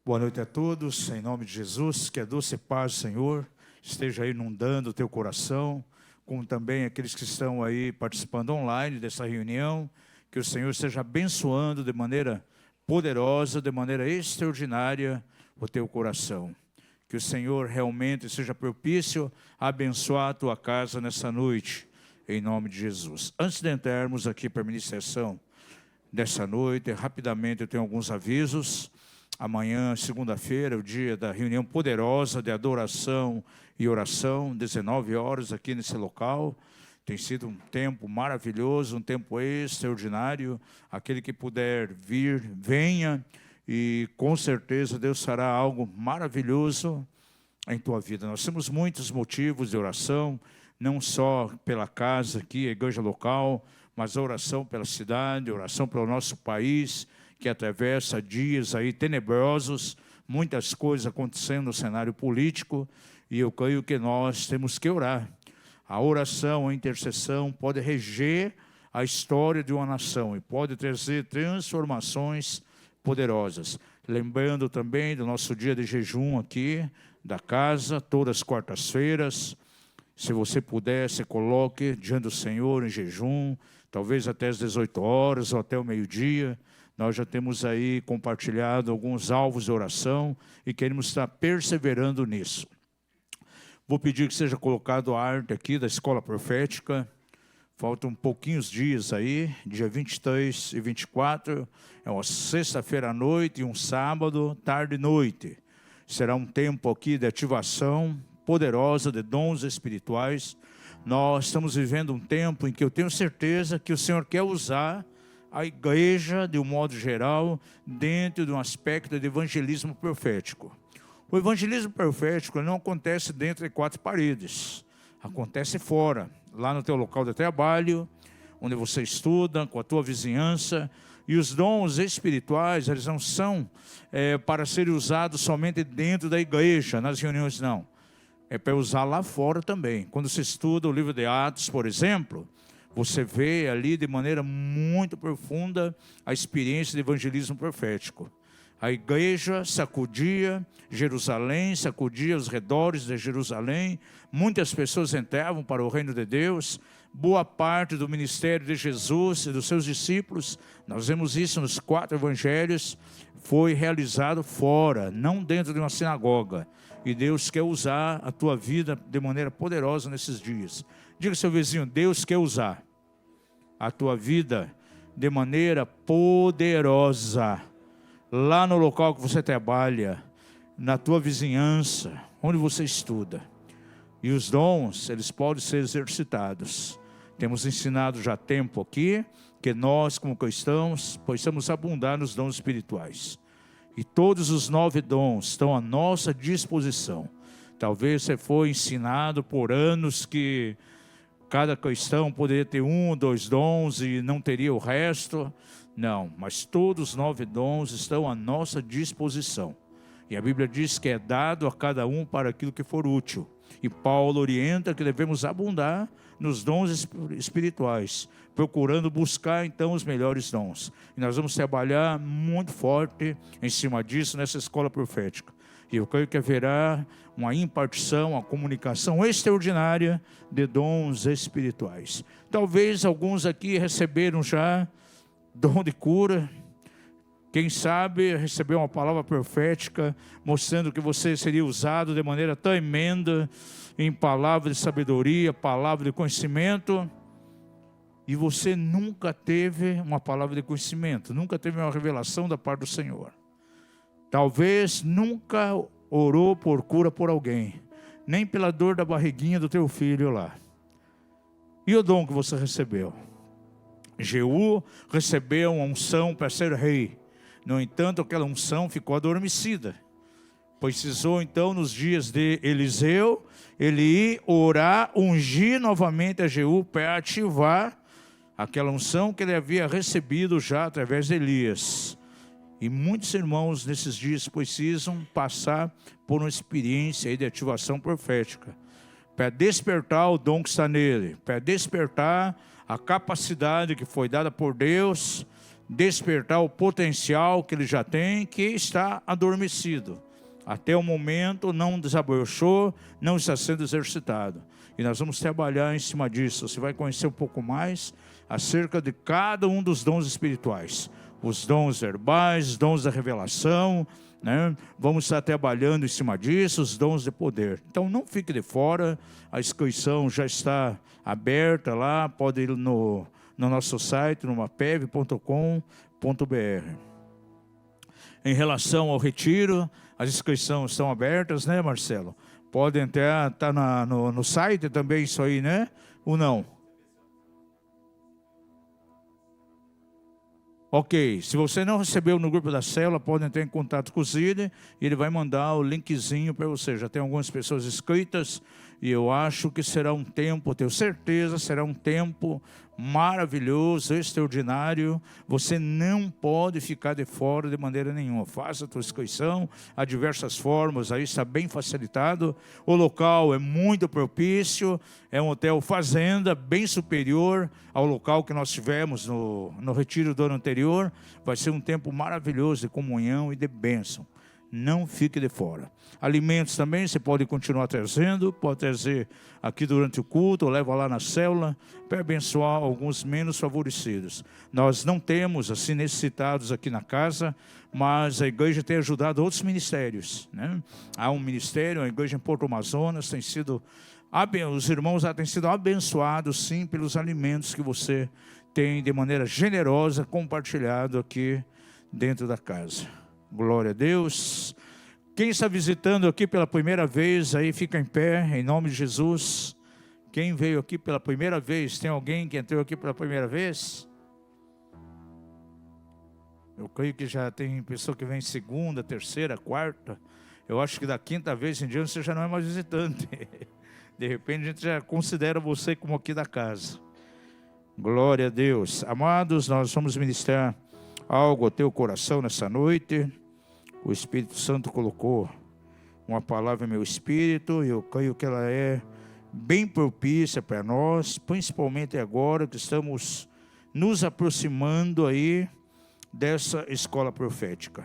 Boa noite a todos, em nome de Jesus, que a doce paz do Senhor esteja aí inundando o teu coração, como também aqueles que estão aí participando online dessa reunião, que o Senhor esteja abençoando de maneira poderosa, de maneira extraordinária o teu coração. Que o Senhor realmente seja propício a abençoar a tua casa nessa noite, em nome de Jesus. Antes de entrarmos aqui para a ministração dessa noite, rapidamente eu tenho alguns avisos. Amanhã, segunda-feira, é o dia da reunião poderosa de adoração e oração, 19 horas aqui nesse local. Tem sido um tempo maravilhoso, um tempo extraordinário. Aquele que puder vir, venha, e com certeza Deus fará algo maravilhoso em tua vida. Nós temos muitos motivos de oração, não só pela casa aqui, a igreja local, mas a oração pela cidade, a oração pelo nosso país, que atravessa dias aí tenebrosos, muitas coisas acontecendo no cenário político, e eu creio que nós temos que orar. A oração, a intercessão pode reger a história de uma nação e pode trazer transformações poderosas. Lembrando também do nosso dia de jejum aqui, da casa, todas as quartas-feiras. Se você puder, se coloque diante do Senhor em jejum, talvez até as 18 horas ou até o meio-dia. Nós já temos aí compartilhado alguns alvos de oração e queremos estar perseverando nisso. Vou pedir que seja colocado a arte aqui da Escola Profética. Faltam pouquinhos dias aí, dia 23 e 24. É uma sexta-feira à noite e um sábado, tarde e noite. Será um tempo aqui de ativação poderosa de dons espirituais. Nós estamos vivendo um tempo em que eu tenho certeza que o Senhor quer usar a igreja, de um modo geral, dentro de um aspecto de evangelismo profético. O evangelismo profético não acontece dentro de quatro paredes, acontece fora, lá no teu local de trabalho, onde você estuda, com a tua vizinhança. E os dons espirituais, eles não são para serem usados somente dentro da igreja, nas reuniões, não. É para usar lá fora também. Quando você estuda o livro de Atos, por exemplo, você vê ali de maneira muito profunda a experiência de evangelismo profético. A igreja sacudia Jerusalém, sacudia os redores de Jerusalém. Muitas pessoas entravam para o reino de Deus. Boa parte do ministério de Jesus e dos seus discípulos, nós vemos isso nos 4 evangelhos, foi realizado fora, não dentro de uma sinagoga. E Deus quer usar a tua vida de maneira poderosa nesses dias. Diga ao seu vizinho, Deus quer usar a tua vida de maneira poderosa, lá no local que você trabalha, na tua vizinhança, onde você estuda. E os dons, eles podem ser exercitados. Temos ensinado já há tempo aqui, que nós como cristãos, possamos abundar nos dons espirituais. E todos os 9 dons estão à nossa disposição. Talvez você foi ensinado por anos que cada cristão poderia ter 1 ou 2 dons e não teria o resto. Não, mas todos os 9 dons estão à nossa disposição. E a Bíblia diz que é dado a cada um para aquilo que for útil. E Paulo orienta que devemos abundar nos dons espirituais, procurando buscar então os melhores dons. E nós vamos trabalhar muito forte em cima disso nessa escola profética. E eu creio que haverá uma impartição, uma comunicação extraordinária de dons espirituais. Talvez alguns aqui receberam já dom de cura. Quem sabe recebeu uma palavra profética mostrando que você seria usado de maneira tremenda em palavra de sabedoria, palavra de conhecimento. E você nunca teve uma palavra de conhecimento, nunca teve uma revelação da parte do Senhor. Talvez nunca orou por cura por alguém, nem pela dor da barriguinha do teu filho lá. E o dom que você recebeu? Jeú recebeu uma unção para ser rei. No entanto, aquela unção ficou adormecida. Precisou então, nos dias de Eliseu, ele ir orar, ungir novamente a Jeú para ativar aquela unção que ele havia recebido já através de Elias. E muitos irmãos nesses dias precisam passar por uma experiência aí de ativação profética, para despertar o dom que está nele, para despertar a capacidade que foi dada por Deus despertar o potencial que ele já tem, que está adormecido. Até o momento não desabrochou, não está sendo exercitado. E nós vamos trabalhar em cima disso. Você vai conhecer um pouco mais acerca de cada um dos dons espirituais. Os dons verbais, os dons da revelação, né? Vamos estar trabalhando em cima disso, os dons de poder. Então não fique de fora, a inscrição já está aberta lá, pode ir no nosso site, no mapev.com.br. Em relação ao retiro, as inscrições estão abertas, né, Marcelo? Pode entrar, está no site também isso aí, né? Ou não? Ok, se você não recebeu no grupo da célula, pode entrar em contato com o Zide e ele vai mandar o linkzinho para você. Já tem algumas pessoas inscritas e eu acho que será um tempo, tenho certeza, será um tempo maravilhoso, extraordinário. Você não pode ficar de fora de maneira nenhuma. Faça a tua inscrição, há diversas formas, aí está bem facilitado. O local é muito propício, é um hotel fazenda, bem superior ao local que nós tivemos no retiro do ano anterior. Vai ser um tempo maravilhoso de comunhão e de bênção. Não fique de fora. Alimentos também você pode continuar trazendo, pode trazer aqui durante o culto, ou leva lá na célula, para abençoar alguns menos favorecidos. Nós não temos assim necessitados aqui na casa, mas a igreja tem ajudado outros ministérios, né? Há um ministério, a igreja em Porto Amazonas tem sido, os irmãos lá têm sido abençoados sim pelos alimentos que você tem de maneira generosa compartilhado aqui dentro da casa. Glória a Deus. Quem está visitando aqui pela primeira vez, aí fica em pé, em nome de Jesus. Quem veio aqui pela primeira vez, tem alguém que entrou aqui pela primeira vez? Eu creio que já tem pessoa que vem segunda, terceira, quarta. Eu acho que da quinta vez em diante você já não é mais visitante. De repente a gente já considera você como aqui da casa. Glória a Deus. Amados, nós vamos ministrar algo ao teu coração nessa noite. O Espírito Santo colocou uma palavra em meu espírito e eu creio que ela é bem propícia para nós, principalmente agora que estamos nos aproximando aí dessa escola profética.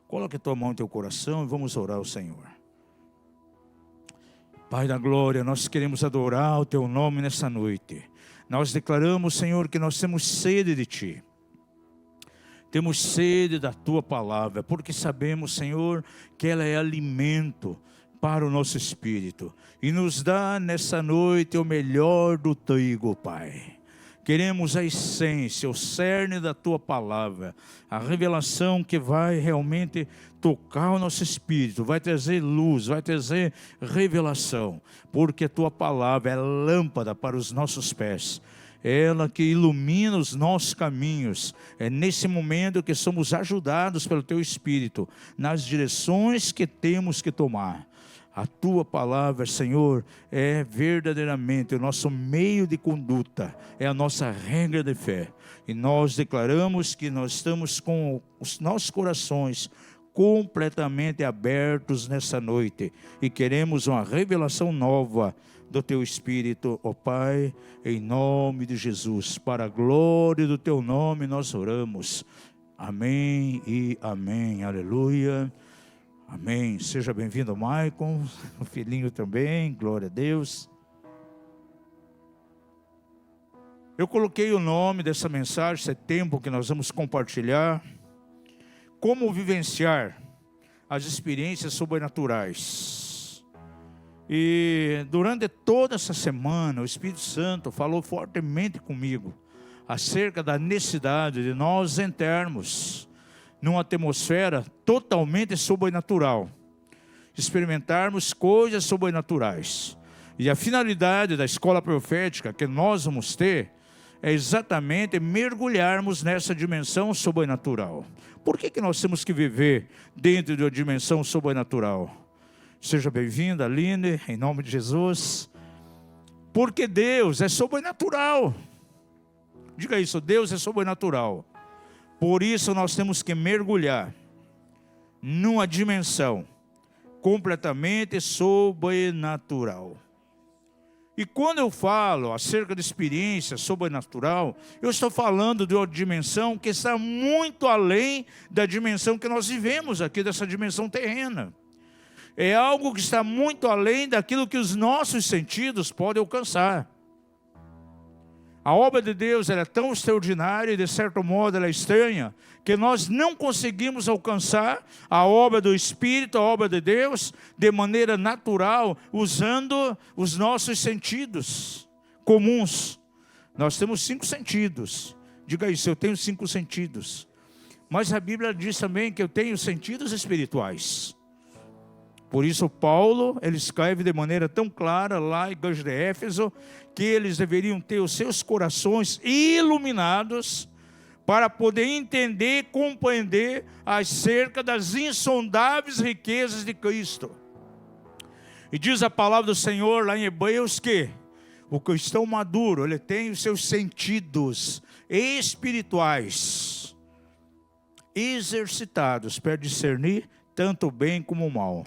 Coloque a tua mão em teu coração e vamos orar ao Senhor. Pai da glória, nós queremos adorar o teu nome nessa noite. Nós declaramos, Senhor, que nós temos sede de ti. Temos sede da tua palavra, porque sabemos, Senhor, que ela é alimento para o nosso espírito. E nos dá nessa noite o melhor do trigo, Pai. Queremos a essência, o cerne da tua palavra, a revelação que vai realmente tocar o nosso espírito, vai trazer luz, vai trazer revelação, porque a tua palavra é lâmpada para os nossos pés. Ela que ilumina os nossos caminhos. É nesse momento que somos ajudados pelo teu Espírito, nas direções que temos que tomar. A tua palavra, Senhor, é verdadeiramente o nosso meio de conduta, é a nossa regra de fé. E nós declaramos que nós estamos com os nossos corações completamente abertos nessa noite e queremos uma revelação nova do teu Espírito, ó Pai, em nome de Jesus, para a glória do teu nome nós oramos, amém e amém, aleluia, amém. Seja bem-vindo, Maicon, o filhinho também, glória a Deus. Eu coloquei o nome dessa mensagem, esse tempo que nós vamos compartilhar, como vivenciar as experiências sobrenaturais. E durante toda essa semana, o Espírito Santo falou fortemente comigo acerca da necessidade de nós entrarmos numa atmosfera totalmente sobrenatural, experimentarmos coisas sobrenaturais. E a finalidade da escola profética que nós vamos ter é exatamente mergulharmos nessa dimensão sobrenatural. Por que nós temos que viver dentro de uma dimensão sobrenatural? Seja bem-vinda, Aline, em nome de Jesus. Porque Deus é sobrenatural. Diga isso, Deus é sobrenatural. Por isso nós temos que mergulhar numa dimensão completamente sobrenatural. E quando eu falo acerca de experiência sobrenatural, eu estou falando de uma dimensão que está muito além da dimensão que nós vivemos aqui, dessa dimensão terrena. É algo que está muito além daquilo que os nossos sentidos podem alcançar. A obra de Deus ela é tão extraordinária e de certo modo ela é estranha, que nós não conseguimos alcançar a obra do Espírito, a obra de Deus, de maneira natural, usando os nossos sentidos comuns. Nós temos 5 sentidos. Diga isso, eu tenho 5 sentidos. Mas a Bíblia diz também que eu tenho sentidos espirituais. Por isso Paulo, ele escreve de maneira tão clara lá em igreja de Éfeso, que eles deveriam ter os seus corações iluminados para poder entender e compreender acerca das insondáveis riquezas de Cristo. E diz a palavra do Senhor lá em Hebreus que o cristão maduro, ele tem os seus sentidos espirituais exercitados para discernir tanto o bem como o mal.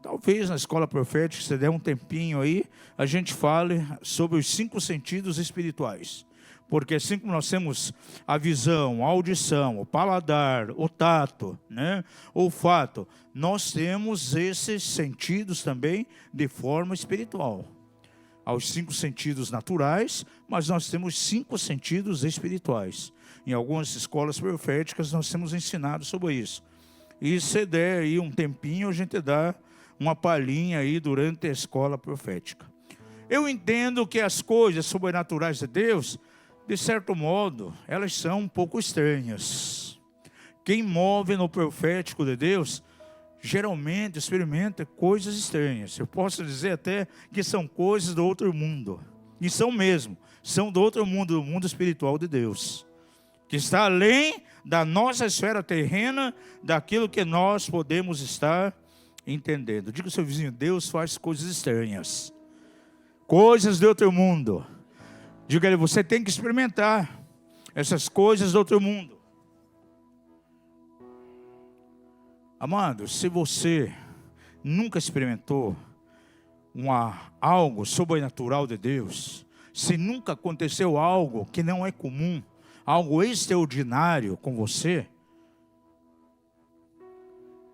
Talvez na escola profética, se você der um tempinho aí, a gente fale sobre os 5 sentidos espirituais. Porque assim como nós temos a visão, a audição, o paladar, o tato, né, o olfato, nós temos esses sentidos também de forma espiritual. Há os 5 sentidos naturais, mas nós temos 5 sentidos espirituais. Em algumas escolas proféticas nós temos ensinado sobre isso. E se der aí um tempinho, a gente dá uma palhinha aí durante a escola profética. Eu entendo que as coisas sobrenaturais de Deus, de certo modo, elas são um pouco estranhas. Quem move no profético de Deus, geralmente experimenta coisas estranhas. Eu posso dizer até que são coisas do outro mundo. E são mesmo, são do outro mundo, do mundo espiritual de Deus. Que está além da nossa esfera terrena, daquilo que nós podemos estar entendendo. Diga ao seu vizinho, Deus faz coisas estranhas. Coisas de outro mundo. Diga a ele, você tem que experimentar essas coisas do outro mundo. Amado, se você nunca experimentou algo sobrenatural de Deus, se nunca aconteceu algo que não é comum, algo extraordinário com você,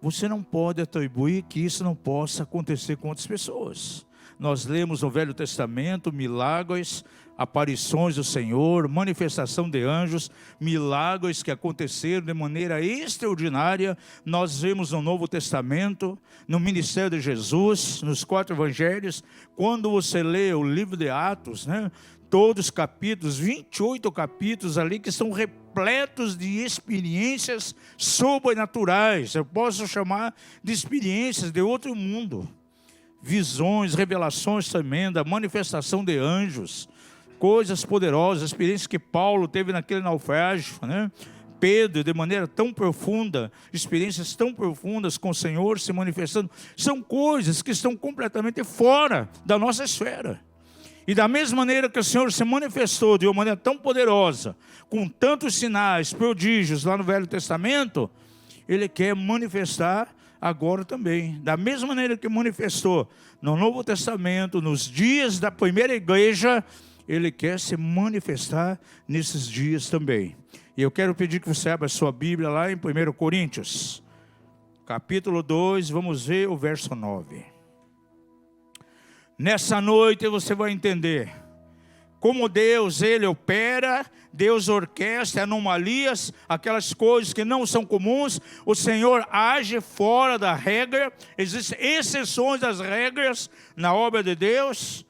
você não pode atribuir que isso não possa acontecer com outras pessoas. Nós lemos no Velho Testamento milagres, aparições do Senhor, manifestação de anjos, milagres que aconteceram de maneira extraordinária. Nós vemos no Novo Testamento, no ministério de Jesus, nos 4 evangelhos. Quando você lê o livro de Atos, né, todos os capítulos, 28 capítulos ali que são repletos de experiências sobrenaturais. Eu posso chamar de experiências de outro mundo. Visões, revelações também, da manifestação de anjos, coisas poderosas, experiências que Paulo teve naquele naufrágio, né? Pedro, de maneira tão profunda, experiências tão profundas com o Senhor se manifestando, são coisas que estão completamente fora da nossa esfera. E da mesma maneira que o Senhor se manifestou de uma maneira tão poderosa, com tantos sinais, prodígios lá no Velho Testamento, Ele quer manifestar agora também. Da mesma maneira que manifestou no Novo Testamento, nos dias da primeira igreja, Ele quer se manifestar nesses dias também. E eu quero pedir que você abra a sua Bíblia lá em 1 Coríntios, capítulo 2, vamos ver o verso 9. Nessa noite você vai entender como Deus, Ele opera, Deus orquestra anomalias, aquelas coisas que não são comuns. O Senhor age fora da regra, existem exceções das regras na obra de Deus,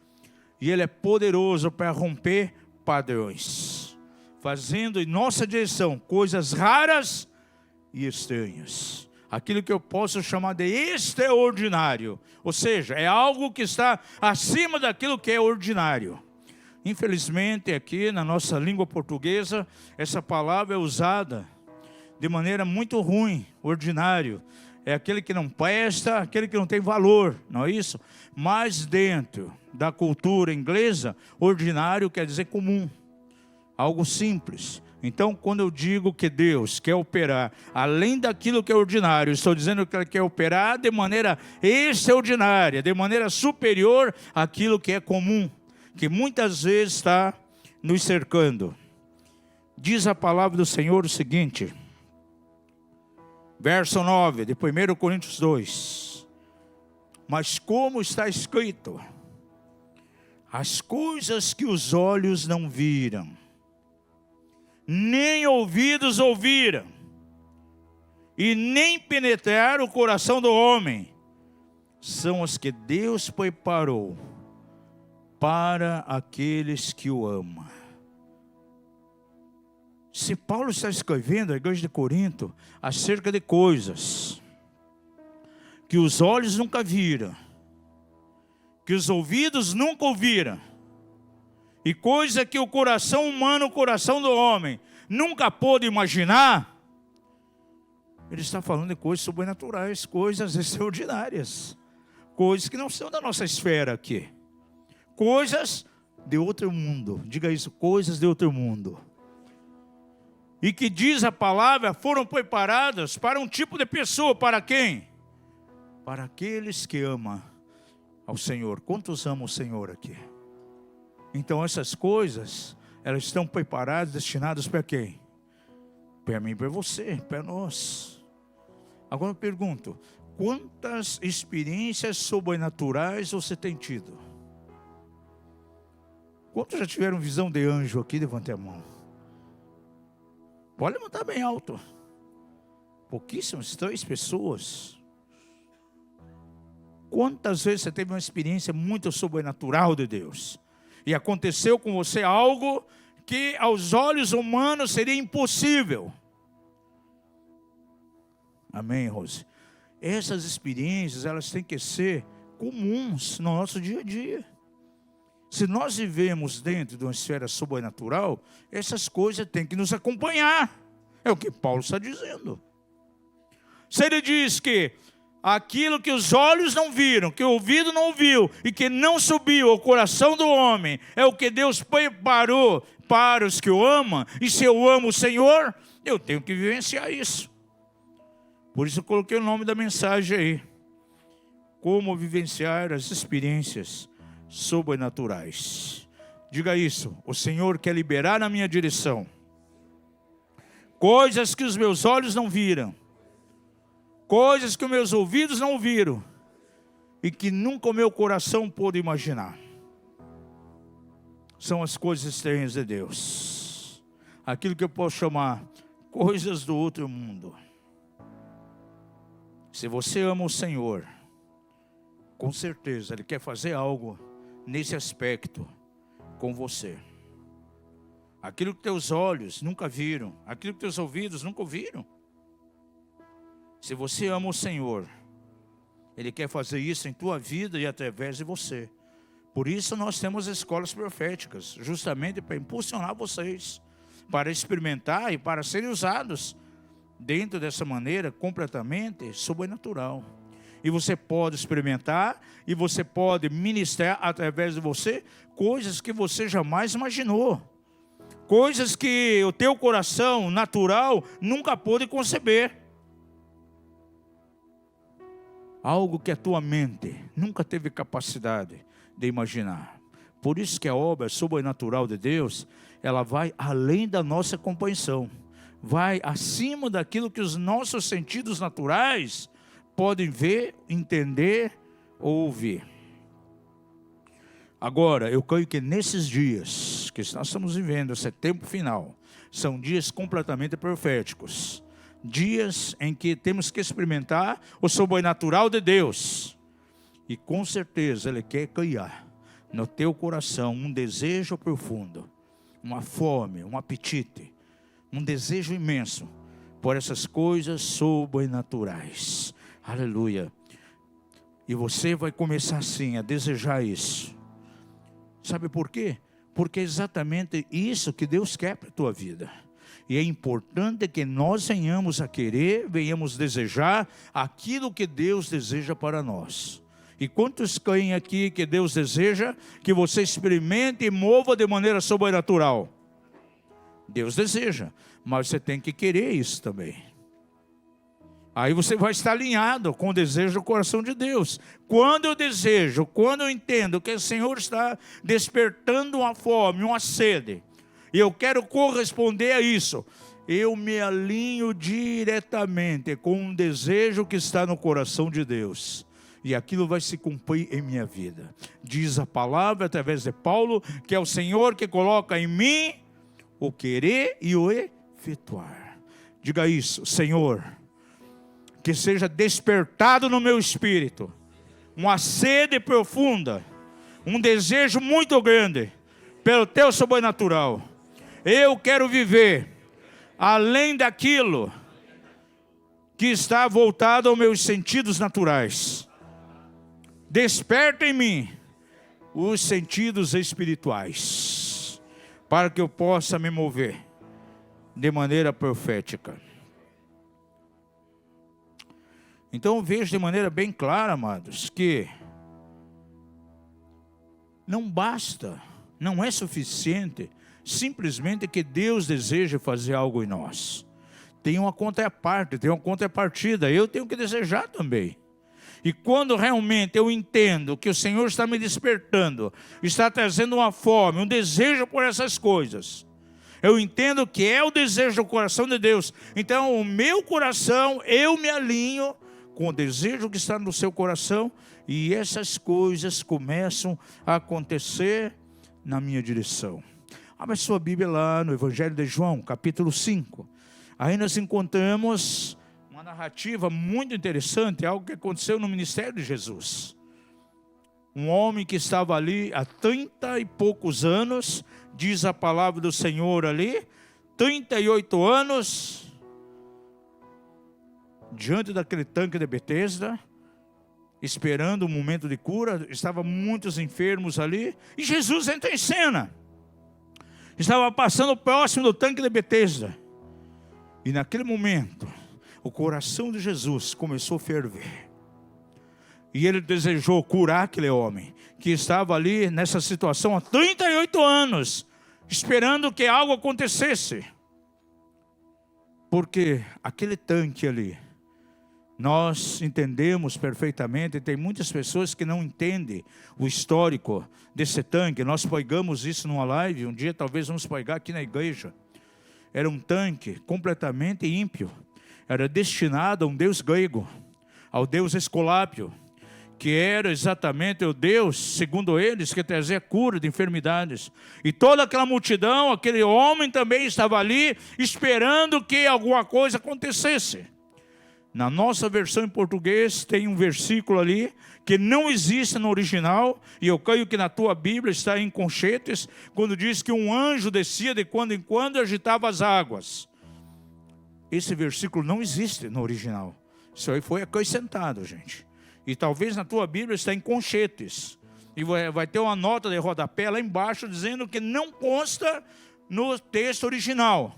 e Ele é poderoso para romper padrões, fazendo em nossa direção coisas raras e estranhas. Aquilo que eu posso chamar de extraordinário, ou seja, é algo que está acima daquilo que é ordinário. Infelizmente aqui na nossa língua portuguesa, essa palavra é usada de maneira muito ruim. Ordinário é aquele que não presta, aquele que não tem valor, não é isso? Mas dentro da cultura inglesa, ordinário quer dizer comum, algo simples. Então, quando eu digo que Deus quer operar além daquilo que é ordinário, estou dizendo que Ele quer operar de maneira extraordinária, de maneira superior àquilo que é comum. que muitas vezes está nos cercando. Diz a palavra do Senhor o seguinte, verso 9 de 1 Coríntios 2. Mas como está escrito, as coisas que os olhos não viram, nem ouvidos ouviram, e nem penetraram o coração do homem, são as que Deus preparou para aqueles que o amam. Se Paulo está escrevendo à igreja de Corinto acerca de coisas que os olhos nunca viram, que os ouvidos nunca ouviram, e coisa que o coração humano, o coração do homem, nunca pôde imaginar, ele está falando de coisas sobrenaturais, coisas extraordinárias, coisas que não são da nossa esfera aqui, coisas de outro mundo. Diga isso, coisas de outro mundo. E que diz a palavra, foram preparadas para um tipo de pessoa. Para quem? Para aqueles que amam ao Senhor. Quantos amam o Senhor aqui? Então essas coisas, elas estão preparadas, destinadas para quem? Para mim, para você, para nós. Agora eu pergunto, quantas experiências sobrenaturais você tem tido? Quantos já tiveram visão de anjo aqui? Levante a mão. Pode levantar bem alto. Pouquíssimas, 3 pessoas. Quantas vezes você teve uma experiência muito sobrenatural de Deus? E aconteceu com você algo que aos olhos humanos seria impossível. Amém, Rose? Essas experiências, elas têm que ser comuns no nosso dia a dia. Se nós vivemos dentro de uma esfera sobrenatural, essas coisas têm que nos acompanhar. É o que Paulo está dizendo. Se ele diz que aquilo que os olhos não viram, que o ouvido não ouviu e que não subiu ao coração do homem, é o que Deus preparou para os que o amam, e se eu amo o Senhor, eu tenho que vivenciar isso. Por isso eu coloquei o nome da mensagem aí. Como vivenciar as experiências sobrenaturais. Diga isso, o Senhor quer liberar na minha direção coisas que os meus olhos não viram, coisas que os meus ouvidos não ouviram, e que nunca o meu coração pôde imaginar. São as coisas estranhas de Deus, aquilo que eu posso chamar coisas do outro mundo. Se você ama o Senhor, com certeza Ele quer fazer algo nesse aspecto com você. Aquilo que teus olhos nunca viram, aquilo que teus ouvidos nunca ouviram. Se você ama o Senhor, Ele quer fazer isso em tua vida e através de você. Por isso nós temos escolas proféticas, justamente para impulsionar vocês, para experimentar e para serem usados dentro dessa maneira completamente sobrenatural. E você pode experimentar, e você pode ministrar através de você coisas que você jamais imaginou. Coisas que o teu coração natural nunca pôde conceber. Algo que a tua mente nunca teve capacidade de imaginar. Por isso que a obra sobrenatural de Deus, ela vai além da nossa compreensão. Vai acima daquilo que os nossos sentidos naturais podem ver, entender ou ouvir. Agora, eu creio que nesses dias que nós estamos vivendo, esse tempo final, são dias completamente proféticos. Dias em que temos que experimentar o sobrenatural de Deus. E com certeza Ele quer criar no teu coração um desejo profundo, uma fome, um apetite, um desejo imenso por essas coisas sobrenaturais. Aleluia. E você vai começar assim a desejar isso. Sabe por quê? Porque é exatamente isso que Deus quer para a tua vida. E é importante que nós venhamos a querer, venhamos desejar aquilo que Deus deseja para nós. E quantos creem aqui que Deus deseja que você experimente e mova de maneira sobrenatural? Deus deseja, mas você tem que querer isso também. Aí você vai estar alinhado com o desejo do coração de Deus. Quando eu desejo, quando eu entendo que o Senhor está despertando uma fome, uma sede, e eu quero corresponder a isso, eu me alinho diretamente com um desejo que está no coração de Deus. E aquilo vai se cumprir em minha vida. Diz a palavra, através de Paulo, que é o Senhor que coloca em mim o querer e o efetuar. Diga isso: Senhor, que seja despertado no meu espírito uma sede profunda, um desejo muito grande pelo teu sobrenatural. Eu quero viver além daquilo que está voltado aos meus sentidos naturais. Desperta em mim os sentidos espirituais, para que eu possa me mover de maneira profética. Então eu vejo de maneira bem clara, amados, que não basta, não é suficiente simplesmente que Deus deseja fazer algo em nós. Tem uma contraparte, tem uma contrapartida, eu tenho que desejar também. E quando realmente eu entendo que o Senhor está me despertando, está trazendo uma fome, um desejo por essas coisas, eu entendo que é o desejo do coração de Deus. Então o meu coração, eu me alinho com o desejo que está no seu coração, e essas coisas começam a acontecer na minha direção. Abra sua Bíblia lá no Evangelho de João, capítulo 5. Aí nós encontramos uma narrativa muito interessante, algo que aconteceu no ministério de Jesus. Um homem que estava ali há 30 e poucos anos, diz a palavra do Senhor ali, 38 anos, diante daquele tanque de Betesda, esperando o momento de cura. Estavam muitos enfermos ali, e Jesus entra em cena. Estava passando próximo do tanque de Betesda, e naquele momento o coração de Jesus começou a ferver, e ele desejou curar aquele homem que estava ali nessa situação há 38 anos, esperando que algo acontecesse. Porque aquele tanque ali, nós entendemos perfeitamente, tem muitas pessoas que não entendem o histórico desse tanque. Nós pregamos isso numa live, um dia talvez vamos pregar aqui na igreja. Era um tanque completamente ímpio, era destinado a um deus grego, ao deus Esculápio, que era exatamente o Deus, segundo eles, que trazia cura de enfermidades. E toda aquela multidão, aquele homem também estava ali, esperando que alguma coisa acontecesse. Na nossa versão em português tem um versículo ali que não existe no original, e eu creio que na tua Bíblia está em conchetes, quando diz que um anjo descia de quando em quando e agitava as águas. Esse versículo não existe no original. Isso aí foi acrescentado, gente. E talvez na tua Bíblia está em conchetes. E vai ter uma nota de rodapé lá embaixo dizendo que não consta no texto original.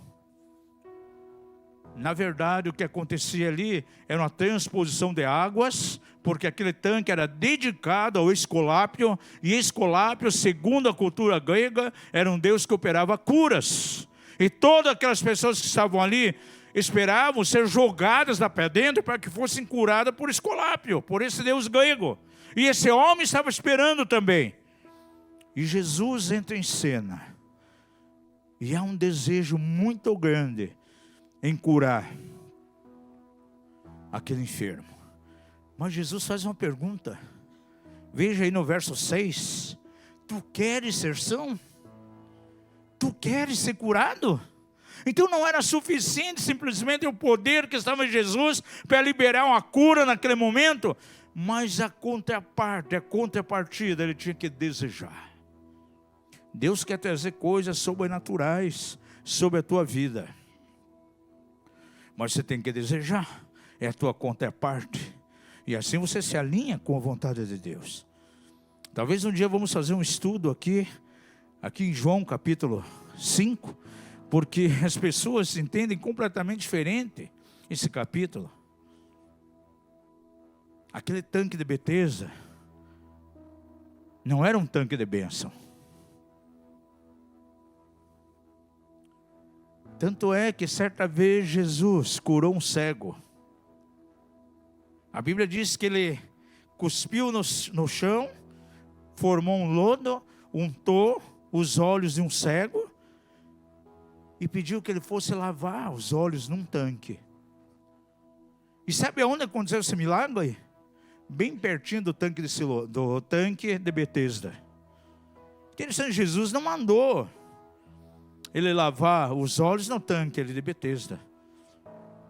Na verdade, o que acontecia ali era uma transposição de águas, porque aquele tanque era dedicado ao Esculápio, e Esculápio, segundo a cultura grega, era um deus que operava curas. E todas aquelas pessoas que estavam ali esperavam ser jogadas lá para dentro para que fossem curadas por Esculápio, por esse deus grego. E esse homem estava esperando também. E Jesus entra em cena. E há um desejo muito grande em curar aquele enfermo. Mas Jesus faz uma pergunta. Veja aí no verso 6. Tu queres ser são? Tu queres ser curado? Então não era suficiente simplesmente o poder que estava em Jesus para liberar uma cura naquele momento, mas a contraparte, a contrapartida, ele tinha que desejar. Deus quer trazer coisas sobrenaturais sobre a tua vida, mas você tem que desejar, é a tua contraparte, e assim você se alinha com a vontade de Deus. Talvez um dia vamos fazer um estudo aqui em João capítulo 5, porque as pessoas entendem completamente diferente esse capítulo. Aquele tanque de Betesda não era um tanque de bênção. Tanto é que certa vez Jesus curou um cego. A Bíblia diz que ele cuspiu no chão, formou um lodo, untou os olhos de um cego e pediu que ele fosse lavar os olhos num tanque. E sabe aonde aconteceu esse milagre? Bem pertinho do tanque de Siloé, do tanque de Betesda. Interessante, Jesus não mandou ele lavar os olhos no tanque de Betesda.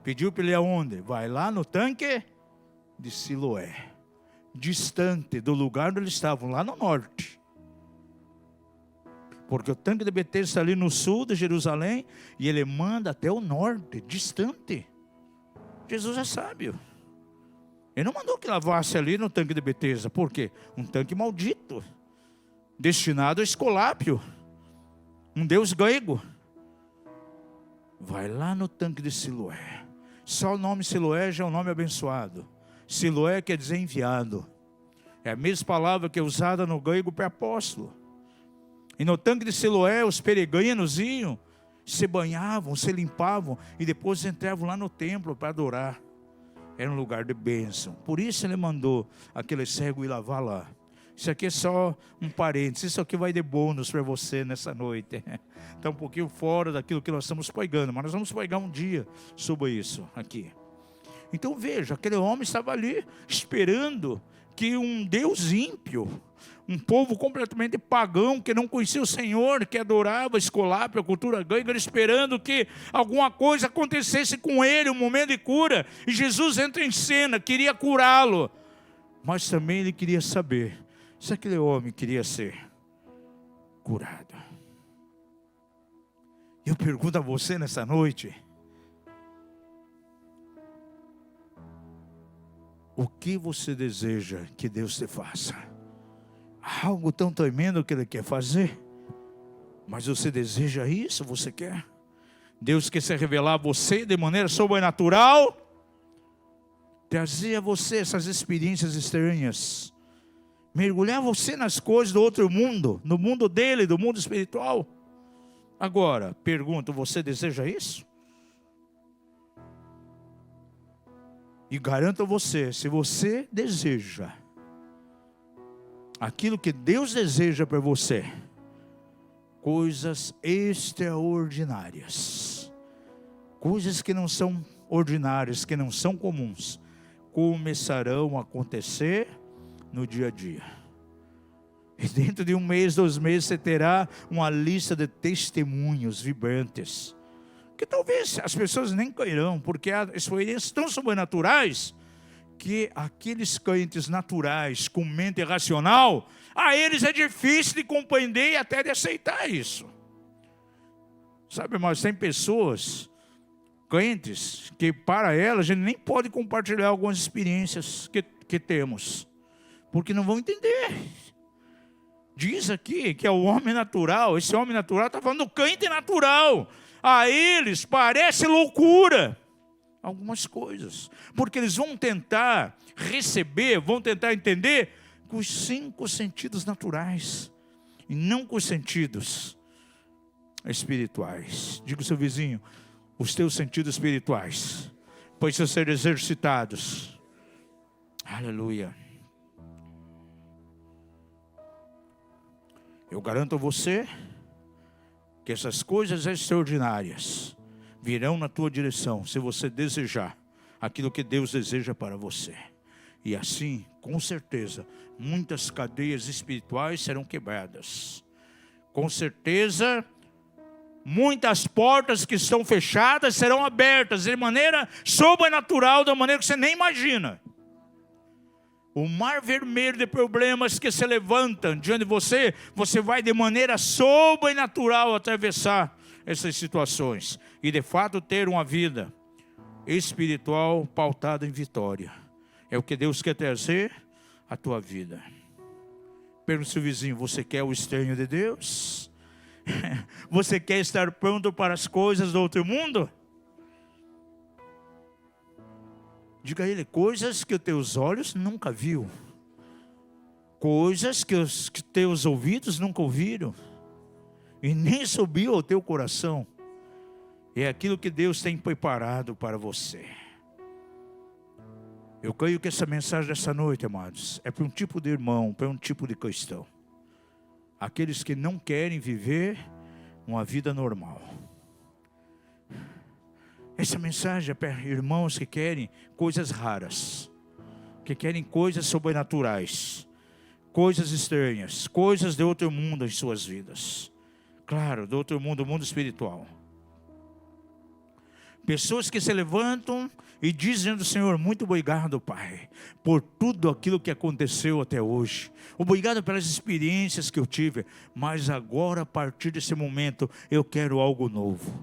Pediu para ele aonde? Vai lá no tanque de Siloé, distante do lugar onde eles estavam, lá no norte. Porque o tanque de Betesda está ali no sul de Jerusalém, e ele manda até o norte, distante. Jesus é sábio. Ele não mandou que lavasse ali no tanque de Betesda. Por quê? Um tanque maldito, destinado a Esculápio, um deus grego. Vai lá no tanque de Siloé. Só o nome Siloé já é um nome abençoado. Siloé quer dizer enviado. É a mesma palavra que é usada no grego para apóstolo. E no tanque de Siloé os peregrinos iam, se banhavam, se limpavam e depois entravam lá no templo para adorar. Era um lugar de bênção. Por isso ele mandou aquele cego ir lavar lá. Isso aqui é só um parênteses. Isso aqui vai de bônus para você nessa noite. Está um pouquinho fora daquilo que nós estamos pregando, mas nós vamos pregar um dia sobre isso aqui. Então veja, aquele homem estava ali esperando que um Deus ímpio, um povo completamente pagão, que não conhecia o Senhor, que adorava Esculápio, a cultura grega, esperando que alguma coisa acontecesse com ele, um momento de cura. E Jesus entra em cena, queria curá-lo, mas também ele queria saber se aquele homem queria ser curado. Eu pergunto a você nessa noite: o que você deseja que Deus te faça? Algo tão tremendo que Ele quer fazer, mas você deseja isso? Você quer? Deus quer se revelar a você de maneira sobrenatural, trazer a você essas experiências estranhas, mergulhar você nas coisas do outro mundo, no mundo dele, do mundo espiritual. Agora, pergunto, você deseja isso? E garanto a você, se você deseja aquilo que Deus deseja para você, coisas extraordinárias, coisas que não são ordinárias, que não são comuns, começarão a acontecer no dia a dia. E dentro de 1 mês, 2 meses, você terá uma lista de testemunhos vibrantes, que talvez as pessoas nem cairão, porque há experiências tão sobrenaturais, que aqueles crentes naturais, com mente racional, a eles é difícil de compreender e até de aceitar isso. Sabe, mas tem pessoas, crentes, que para elas a gente nem pode compartilhar algumas experiências que temos, porque não vão entender. Diz aqui que é o homem natural, esse homem natural está falando do crente natural. A eles parece loucura algumas coisas, porque eles vão tentar receber, vão tentar entender com os 5 sentidos naturais, e não com os sentidos espirituais. Diga ao seu vizinho: os teus sentidos espirituais precisam ser exercitados. Aleluia. Eu garanto a você que essas coisas extraordinárias virão na tua direção, se você desejar aquilo que Deus deseja para você. E assim, com certeza, muitas cadeias espirituais serão quebradas. Com certeza, muitas portas que estão fechadas serão abertas de maneira sobrenatural, da maneira que você nem imagina. O mar vermelho de problemas que se levantam diante de você, você vai de maneira sobrenatural atravessar essas situações e de fato ter uma vida espiritual pautada em vitória. É o que Deus quer trazer à tua vida. Pergunta ao seu vizinho: você quer o estranho de Deus? Você quer estar pronto para as coisas do outro mundo? Diga a ele: coisas que os teus olhos nunca viu, coisas que os teus ouvidos nunca ouviram, e nem subiu ao teu coração. É aquilo que Deus tem preparado para você. Eu creio que essa mensagem dessa noite, amados, é para um tipo de irmão, para um tipo de cristão. Aqueles que não querem viver uma vida normal. Essa mensagem é para irmãos que querem coisas raras, que querem coisas sobrenaturais, coisas estranhas, coisas de outro mundo em suas vidas. Claro, de outro mundo, o mundo espiritual. Pessoas que se levantam e dizem do Senhor: muito obrigado, Pai, por tudo aquilo que aconteceu até hoje. Obrigado pelas experiências que eu tive. Mas agora, a partir desse momento, eu quero algo novo.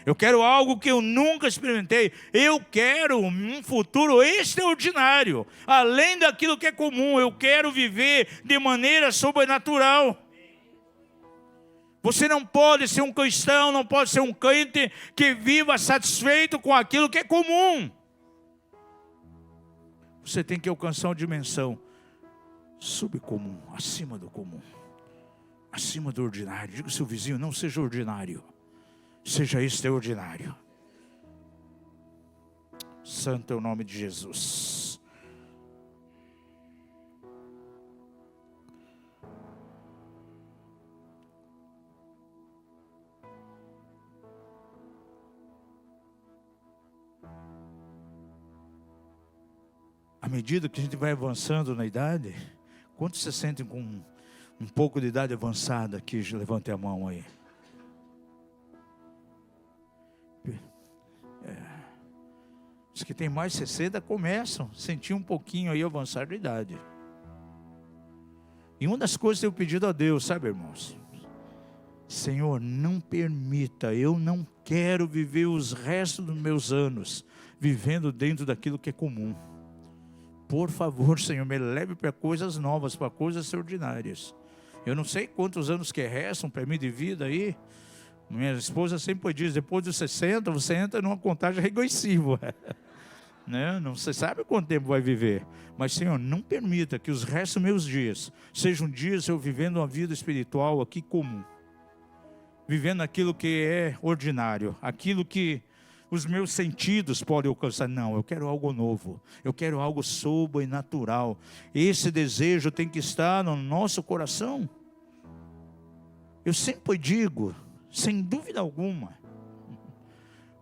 Eu quero algo que eu nunca experimentei. Eu quero um futuro extraordinário. Além daquilo que é comum, eu quero viver de maneira sobrenatural. Você não pode ser um cristão, não pode ser um crente que viva satisfeito com aquilo que é comum. Você tem que alcançar uma dimensão subcomum, acima do comum, acima do ordinário. Diga ao seu vizinho: não seja ordinário, seja extraordinário. Santo é o nome de Jesus. À medida que a gente vai avançando na idade, quantos se sentem com um pouco de idade avançada aqui? Levante a mão aí. Os que têm mais 60 começam a sentir um pouquinho aí avançar de idade. E uma das coisas que eu tenho pedido a Deus, sabe, irmãos? Senhor, não permita, eu não quero viver os restos dos meus anos vivendo dentro daquilo que é comum. Por favor, Senhor, me leve para coisas novas, para coisas extraordinárias. Eu não sei quantos anos que restam para mim de vida aí. Minha esposa sempre diz: depois dos 60, você entra numa contagem regressiva. Né? Não se sabe quanto tempo vai viver. Mas, Senhor, não permita que os restos dos meus dias sejam dias eu vivendo uma vida espiritual aqui comum. Vivendo aquilo que é ordinário, aquilo que os meus sentidos podem alcançar. Não, eu quero algo novo. Eu quero algo sobrenatural. Esse desejo tem que estar no nosso coração. Eu sempre digo, sem dúvida alguma,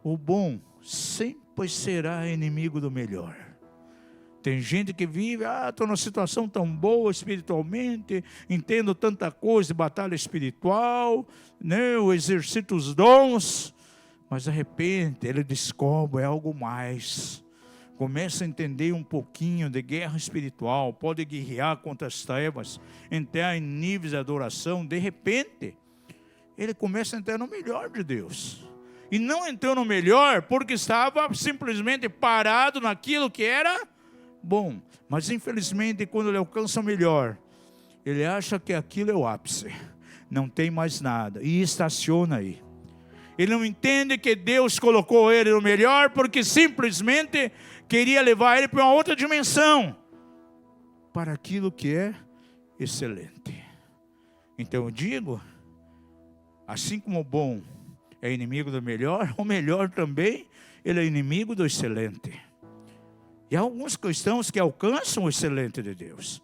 o bom sempre será inimigo do melhor. Tem gente que vive: estou numa situação tão boa espiritualmente, entendo tanta coisa de batalha espiritual, né? Eu exercito os dons. Mas de repente ele descobre algo mais. Começa a entender um pouquinho de guerra espiritual. Pode guerrear contra as trevas. Entrar em níveis de adoração. De repente, ele começa a entrar no melhor de Deus. E não entrou no melhor porque estava simplesmente parado naquilo que era bom. Mas infelizmente, quando ele alcança o melhor, ele acha que aquilo é o ápice. Não tem mais nada. E estaciona aí. Ele não entende que Deus colocou ele no melhor porque simplesmente queria levar ele para uma outra dimensão, para aquilo que é excelente. Então eu digo, assim como o bom é inimigo do melhor, o melhor também, ele é inimigo do excelente. E há alguns cristãos que alcançam o excelente de Deus.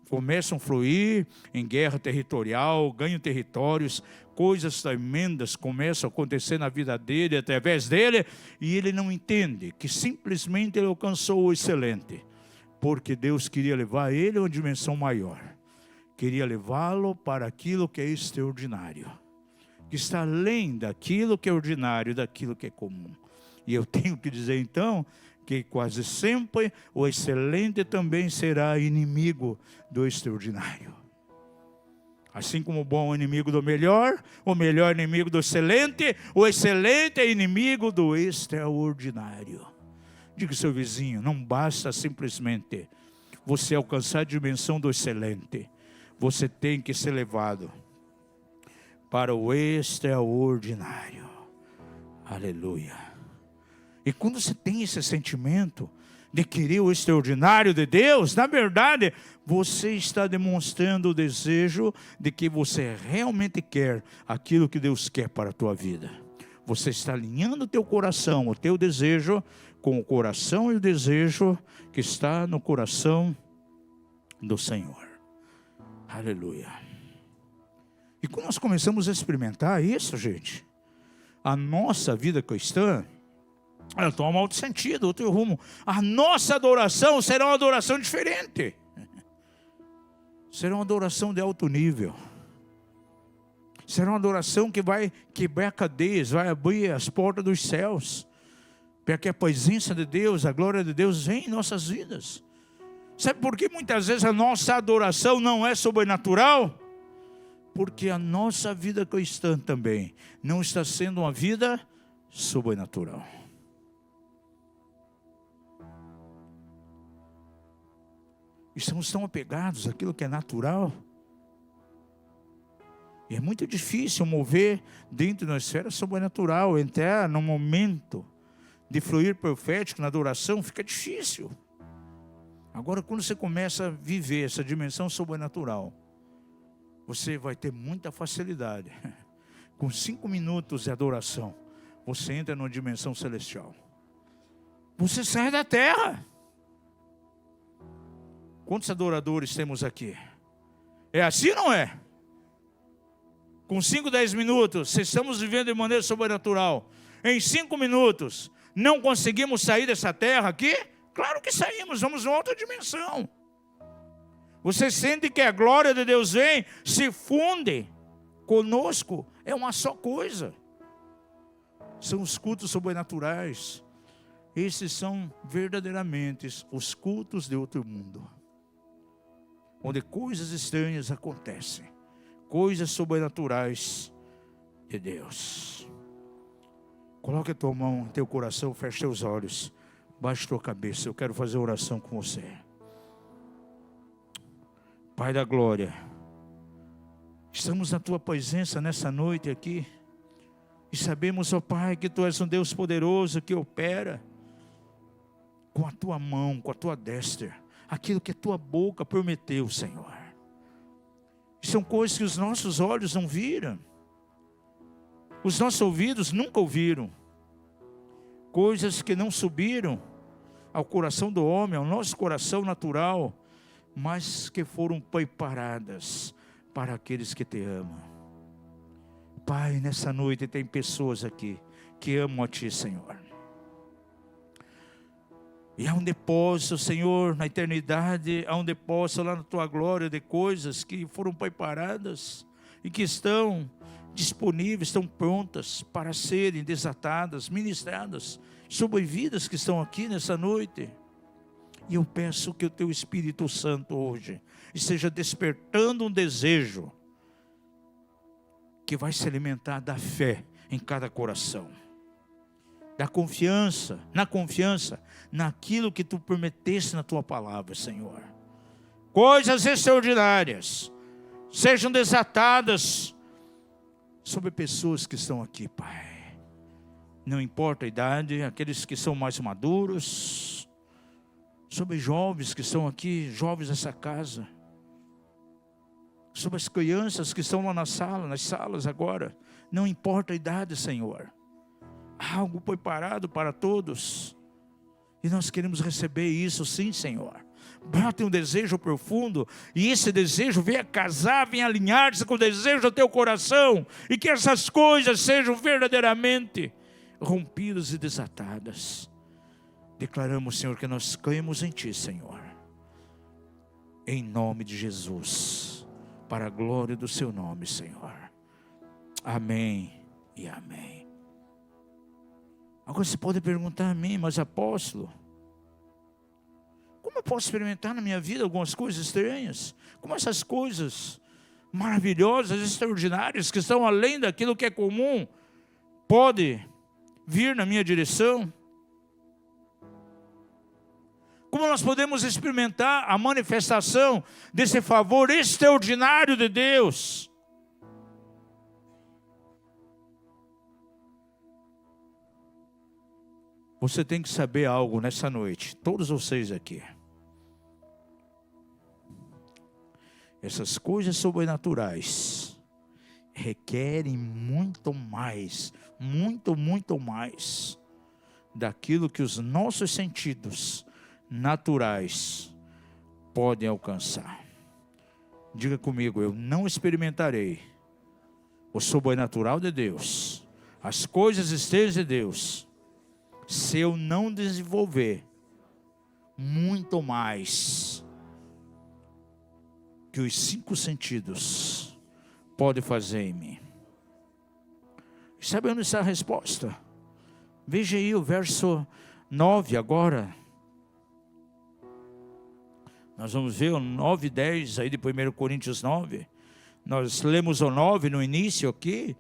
Começam a fluir em guerra territorial, ganham territórios, coisas tremendas começam a acontecer na vida dele, através dele, e ele não entende que simplesmente ele alcançou o excelente, porque Deus queria levar ele a uma dimensão maior, queria levá-lo para aquilo que é extraordinário, que está além daquilo que é ordinário, daquilo que é comum. E eu tenho que dizer então, que quase sempre o excelente também será inimigo do extraordinário. Assim como o bom é inimigo do melhor, o melhor é inimigo do excelente, o excelente é inimigo do extraordinário. Diga ao seu vizinho, não basta simplesmente você alcançar a dimensão do excelente. Você tem que ser levado para o extraordinário. Aleluia. E quando você tem esse sentimento de querer o extraordinário de Deus, na verdade, você está demonstrando o desejo de que você realmente quer aquilo que Deus quer para a tua vida. Você está alinhando o teu coração, o teu desejo com o coração e o desejo que está no coração do Senhor. Aleluia. E quando nós começamos a experimentar isso, gente, a nossa vida cristã, ela toma outro sentido, outro rumo. A nossa adoração será uma adoração diferente. Será uma adoração de alto nível. Será uma adoração que vai quebrar cadeias, vai abrir as portas dos céus, para que a presença de Deus, a glória de Deus venha em nossas vidas. Sabe por que muitas vezes a nossa adoração não é sobrenatural? Porque a nossa vida cristã também não está sendo uma vida sobrenatural. Estamos tão apegados àquilo que é natural. E é muito difícil mover dentro da esfera sobrenatural, entrar no momento de fluir profético na adoração, fica difícil. Agora, quando você começa a viver essa dimensão sobrenatural, você vai ter muita facilidade. Com 5 minutos de adoração, você entra numa dimensão celestial. Você sai da terra. Quantos adoradores temos aqui? É assim ou não é? Com 5, 10 minutos, se estamos vivendo de maneira sobrenatural, em 5 minutos, não conseguimos sair dessa terra aqui? Claro que saímos, vamos em outra dimensão. Você sente que a glória de Deus vem, se funde conosco, é uma só coisa. São os cultos sobrenaturais. Esses são verdadeiramente os cultos de outro mundo, onde coisas estranhas acontecem, coisas sobrenaturais de Deus. Coloque a tua mão em teu coração, feche teus olhos, baixe tua cabeça. Eu quero fazer oração com você. Pai da glória, estamos na tua presença nessa noite aqui, e sabemos, ó Pai, que tu és um Deus poderoso que opera com a tua mão, com a tua destra, aquilo que a tua boca prometeu, Senhor. São coisas que os nossos olhos não viram, os nossos ouvidos nunca ouviram, coisas que não subiram ao coração do homem, ao nosso coração natural, mas que foram preparadas para aqueles que te amam. Pai, nessa noite tem pessoas aqui que amam a Ti, Senhor. E há um depósito, Senhor, na eternidade, há um depósito lá na Tua glória de coisas que foram preparadas e que estão disponíveis, estão prontas para serem desatadas, ministradas sobre vidas que estão aqui nessa noite. E eu peço que o Teu Espírito Santo hoje esteja despertando um desejo que vai se alimentar da fé em cada coração, da confiança, naquilo que Tu prometeste na Tua palavra, Senhor. Coisas extraordinárias sejam desatadas sobre pessoas que estão aqui, Pai. Não importa a idade, aqueles que são mais maduros, sobre jovens que estão aqui, jovens dessa casa, sobre as crianças que estão lá nas salas agora, não importa a idade, Senhor. Algo preparado para todos, e nós queremos receber isso sim, Senhor. Bate um desejo profundo, e esse desejo venha casar, venha alinhar-se com o desejo do teu coração, e que essas coisas sejam verdadeiramente rompidas e desatadas. Declaramos, Senhor, que nós cremos em Ti, Senhor, em nome de Jesus, para a glória do Seu nome, Senhor. Amém e amém. Agora você pode perguntar a mim, mas apóstolo, como eu posso experimentar na minha vida algumas coisas estranhas? Como essas coisas maravilhosas, extraordinárias, que estão além daquilo que é comum, pode vir na minha direção? Como nós podemos experimentar a manifestação desse favor extraordinário de Deus? Você tem que saber algo nessa noite, todos vocês aqui. Essas coisas sobrenaturais requerem muito mais daquilo que os nossos sentidos naturais podem alcançar. Diga comigo, eu não experimentarei o sobrenatural de Deus, as coisas externas de Deus, se eu não desenvolver muito mais que os 5 sentidos podem fazer em mim. Sabe onde está a resposta? Veja aí o verso 9 agora. Nós vamos ver o 9 e 10 aí de 1 Coríntios 9. Nós lemos o 9 no início aqui,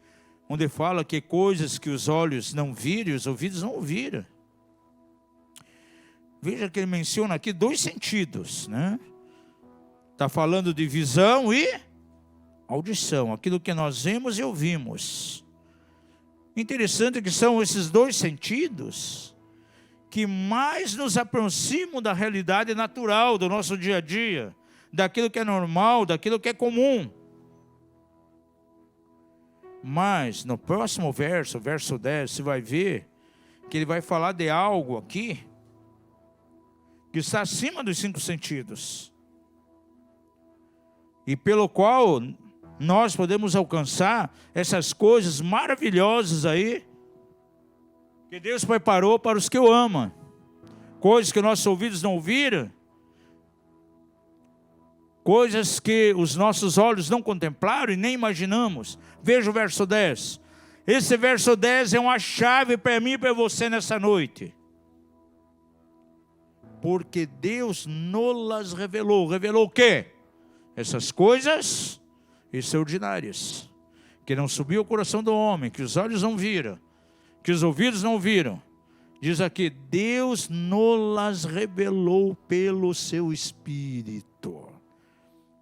onde fala que coisas que os olhos não viram e os ouvidos não ouviram. Veja que ele menciona aqui 2 sentidos, né? Está falando de visão e audição, aquilo que nós vemos e ouvimos. Interessante que são esses 2 sentidos que mais nos aproximam da realidade natural do nosso dia a dia, daquilo que é normal, daquilo que é comum. Mas no próximo verso, verso 10, você vai ver que ele vai falar de algo aqui que está acima dos 5 sentidos, e pelo qual nós podemos alcançar essas coisas maravilhosas aí, que Deus preparou para os que o amam. Coisas que nossos ouvidos não ouviram, coisas que os nossos olhos não contemplaram e nem imaginamos. Veja o verso 10. Esse verso 10 é uma chave para mim e para você nessa noite. Porque Deus nos revelou. Revelou o quê? Essas coisas extraordinárias, que não subiu ao coração do homem, que os olhos não viram, que os ouvidos não viram. Diz aqui, Deus nos revelou pelo seu Espírito,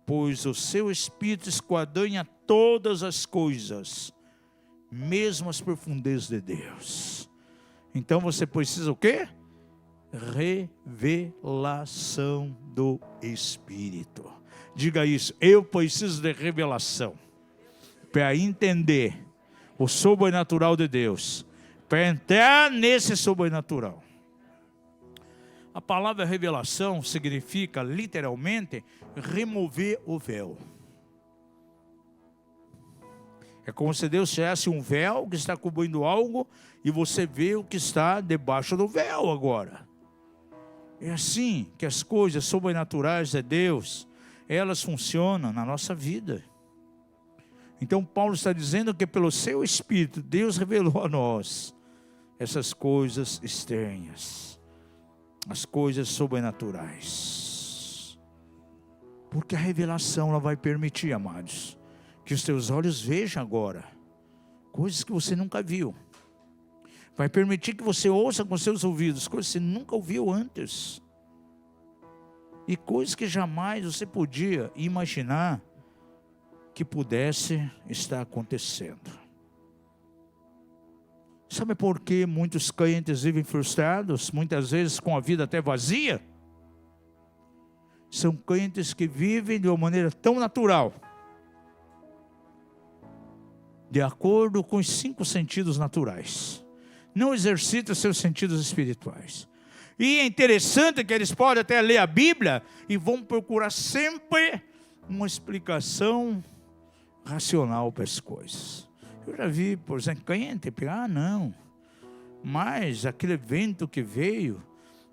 pois o seu Espírito esquadrinha todas as coisas, mesmo as profundezas de Deus. Então você precisa o quê? Revelação do Espírito. Diga isso, eu preciso de revelação para entender o sobrenatural de Deus, para entrar nesse sobrenatural. A palavra revelação significa literalmente remover o véu. É como se Deus tirasse um véu que está cobrindo algo e você vê o que está debaixo do véu agora. É assim que as coisas sobrenaturais de Deus, elas funcionam na nossa vida. Então Paulo está dizendo que pelo seu Espírito Deus revelou a nós essas coisas estranhas, as coisas sobrenaturais. Porque a revelação ela vai permitir, amados, que os teus olhos vejam agora coisas que você nunca viu. Vai permitir que você ouça com seus ouvidos coisas que você nunca ouviu antes. E coisas que jamais você podia imaginar que pudesse estar acontecendo. Sabe por que muitos crentes vivem frustrados, muitas vezes com a vida até vazia? São crentes que vivem de uma maneira tão natural, de acordo com os 5 sentidos naturais. Não exercitam seus sentidos espirituais. E é interessante que eles podem até ler a Bíblia e vão procurar sempre uma explicação racional para as coisas. Eu já vi, por exemplo, crente, não, mas aquele vento que veio,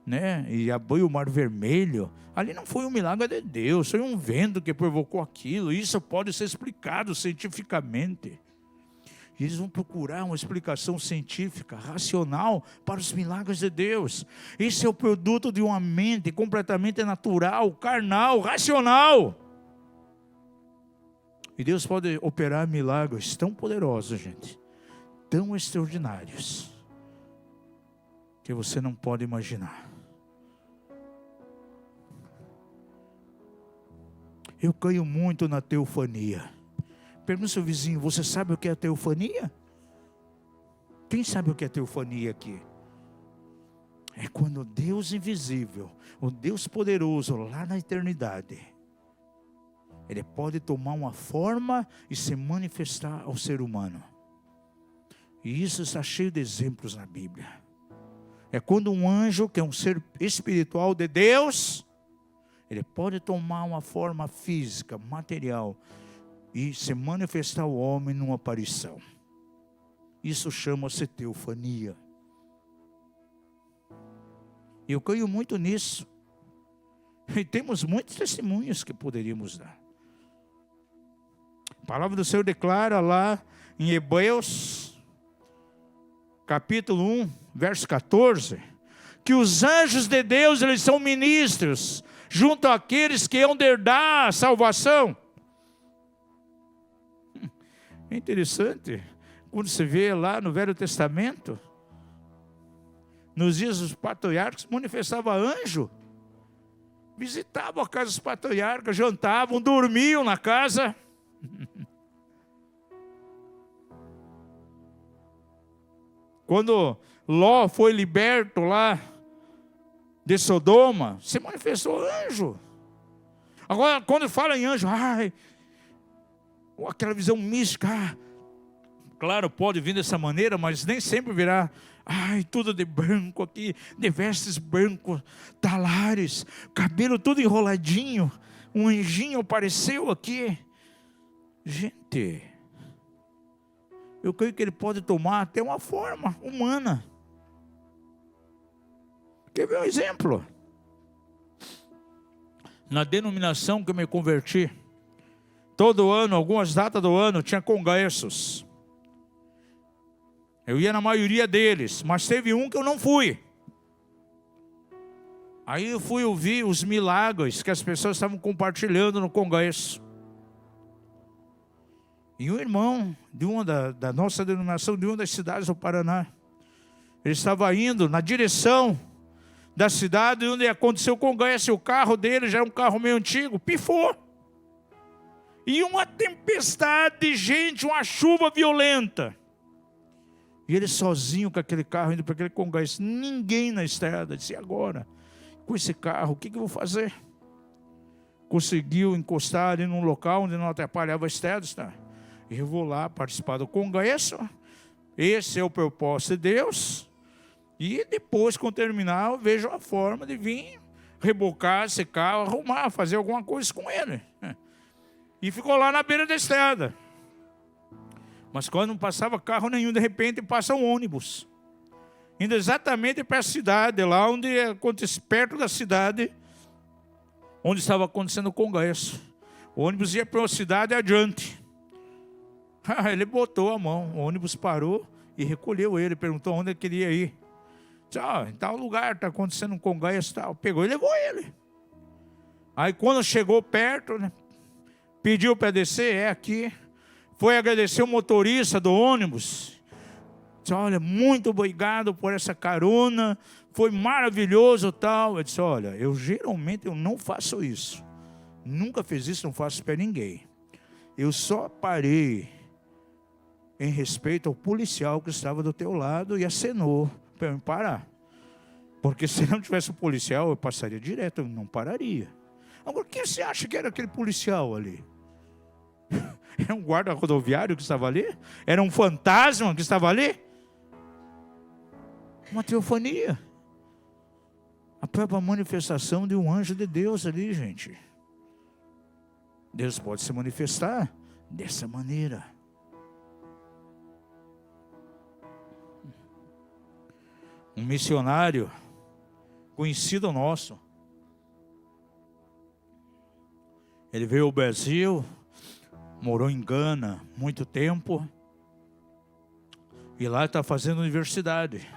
né, e abriu o Mar Vermelho, ali não foi um milagre de Deus, foi um vento que provocou aquilo. Isso pode ser explicado cientificamente. E eles vão procurar uma explicação científica, racional, para os milagres de Deus. Esse é o produto de uma mente completamente natural, carnal, racional. E Deus pode operar milagres tão poderosos, gente, tão extraordinários, que você não pode imaginar. Eu creio muito na teofania. Pergunta ao seu vizinho, você sabe o que é teofania? Quem sabe o que é teofania aqui? É quando o Deus invisível, o Deus poderoso lá na eternidade, Ele pode tomar uma forma e se manifestar ao ser humano. E isso está cheio de exemplos na Bíblia. É quando um anjo, que é um ser espiritual de Deus, ele pode tomar uma forma física, material, e se manifestar ao homem numa aparição. Isso chama-se teofania. Eu creio muito nisso. E temos muitos testemunhos que poderíamos dar. A palavra do Senhor declara lá em Hebreus, capítulo 1, verso 14, que os anjos de Deus, eles são ministros, junto àqueles que hão de herdar a salvação. É interessante, quando você vê lá no Velho Testamento, nos dias dos patriarcas, manifestava anjo. Visitavam a casa dos patriarcas, jantavam, dormiam na casa. Quando Ló foi liberto lá de Sodoma, se manifestou anjo. Agora, quando fala em anjo, aquela visão mística, claro, pode vir dessa maneira, mas nem sempre virá. Tudo de branco aqui, de vestes brancos, talares, cabelo todo enroladinho, um anjinho apareceu aqui. Gente, eu creio que ele pode tomar até uma forma humana. Quer ver um exemplo? Na denominação que eu me converti, todo ano, algumas datas do ano, tinha congressos. Eu ia na maioria deles, mas teve um que eu não fui. Aí eu fui ouvir os milagres que as pessoas estavam compartilhando no congresso. E um irmão de uma da nossa denominação, de uma das cidades do Paraná, ele estava indo na direção da cidade onde aconteceu o congresso, e o carro dele já era um carro meio antigo, pifou. E uma tempestade de gente, uma chuva violenta. E ele sozinho com aquele carro indo para aquele congresso, ninguém na estrada. Disse: agora, com esse carro, o que eu vou fazer? Conseguiu encostar ali num local onde não atrapalhava a estrada, tá? Eu vou lá participar do congresso, esse é o propósito de Deus, e depois, quando terminar, eu vejo a forma de vir rebocar esse carro, arrumar, fazer alguma coisa com ele. E ficou lá na beira da estrada. Mas quando não passava carro nenhum, de repente passa um ônibus, indo exatamente para a cidade, lá onde acontece, perto da cidade, onde estava acontecendo o congresso. O ônibus ia para uma cidade adiante. Ele botou a mão, o ônibus parou e recolheu ele, perguntou onde ele queria ir. Disse: em tal lugar está acontecendo um congresso, tal. Pegou e levou ele. Aí quando chegou perto, né, pediu para descer, é aqui. Foi agradecer o motorista do ônibus. Disse: olha, muito obrigado por essa carona, foi maravilhoso, tal. Eu disse: olha, eu geralmente não faço isso. Nunca fiz isso, não faço para ninguém. Eu só parei em respeito ao policial que estava do teu lado e acenou para eu parar. Porque se não tivesse o policial, eu passaria direto, eu não pararia. Agora, quem você acha que era aquele policial ali? Era um guarda rodoviário que estava ali? Era um fantasma que estava ali? Uma teofania. A própria manifestação de um anjo de Deus ali, gente. Deus pode se manifestar dessa maneira. Um missionário conhecido nosso, ele veio ao Brasil, morou em Gana muito tempo, e lá está fazendo universidade.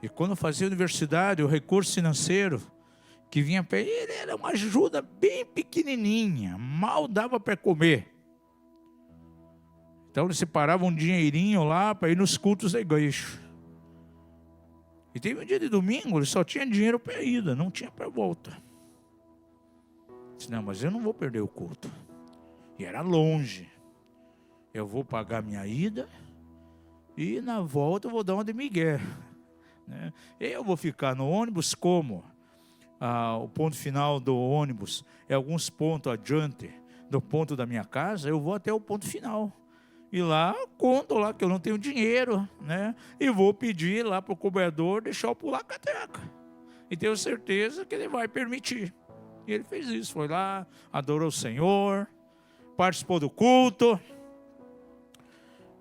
E quando fazia universidade, o recurso financeiro que vinha para ele era uma ajuda bem pequenininha, mal dava para comer. Então ele separava um dinheirinho lá para ir nos cultos da igreja. E teve um dia de domingo, ele só tinha dinheiro para a ida, não tinha para a volta. Disse: não, mas eu não vou perder o culto. E era longe. Eu vou pagar minha ida e na volta eu vou dar uma de migué. Né? Eu vou ficar no ônibus como? O ponto final do ônibus é alguns pontos adiante do ponto da minha casa, eu vou até o ponto final. E lá, conto lá que eu não tenho dinheiro, né? E vou pedir lá para o cobrador deixar eu pular a catraca. E tenho certeza que ele vai permitir. E ele fez isso, foi lá, adorou o Senhor, participou do culto.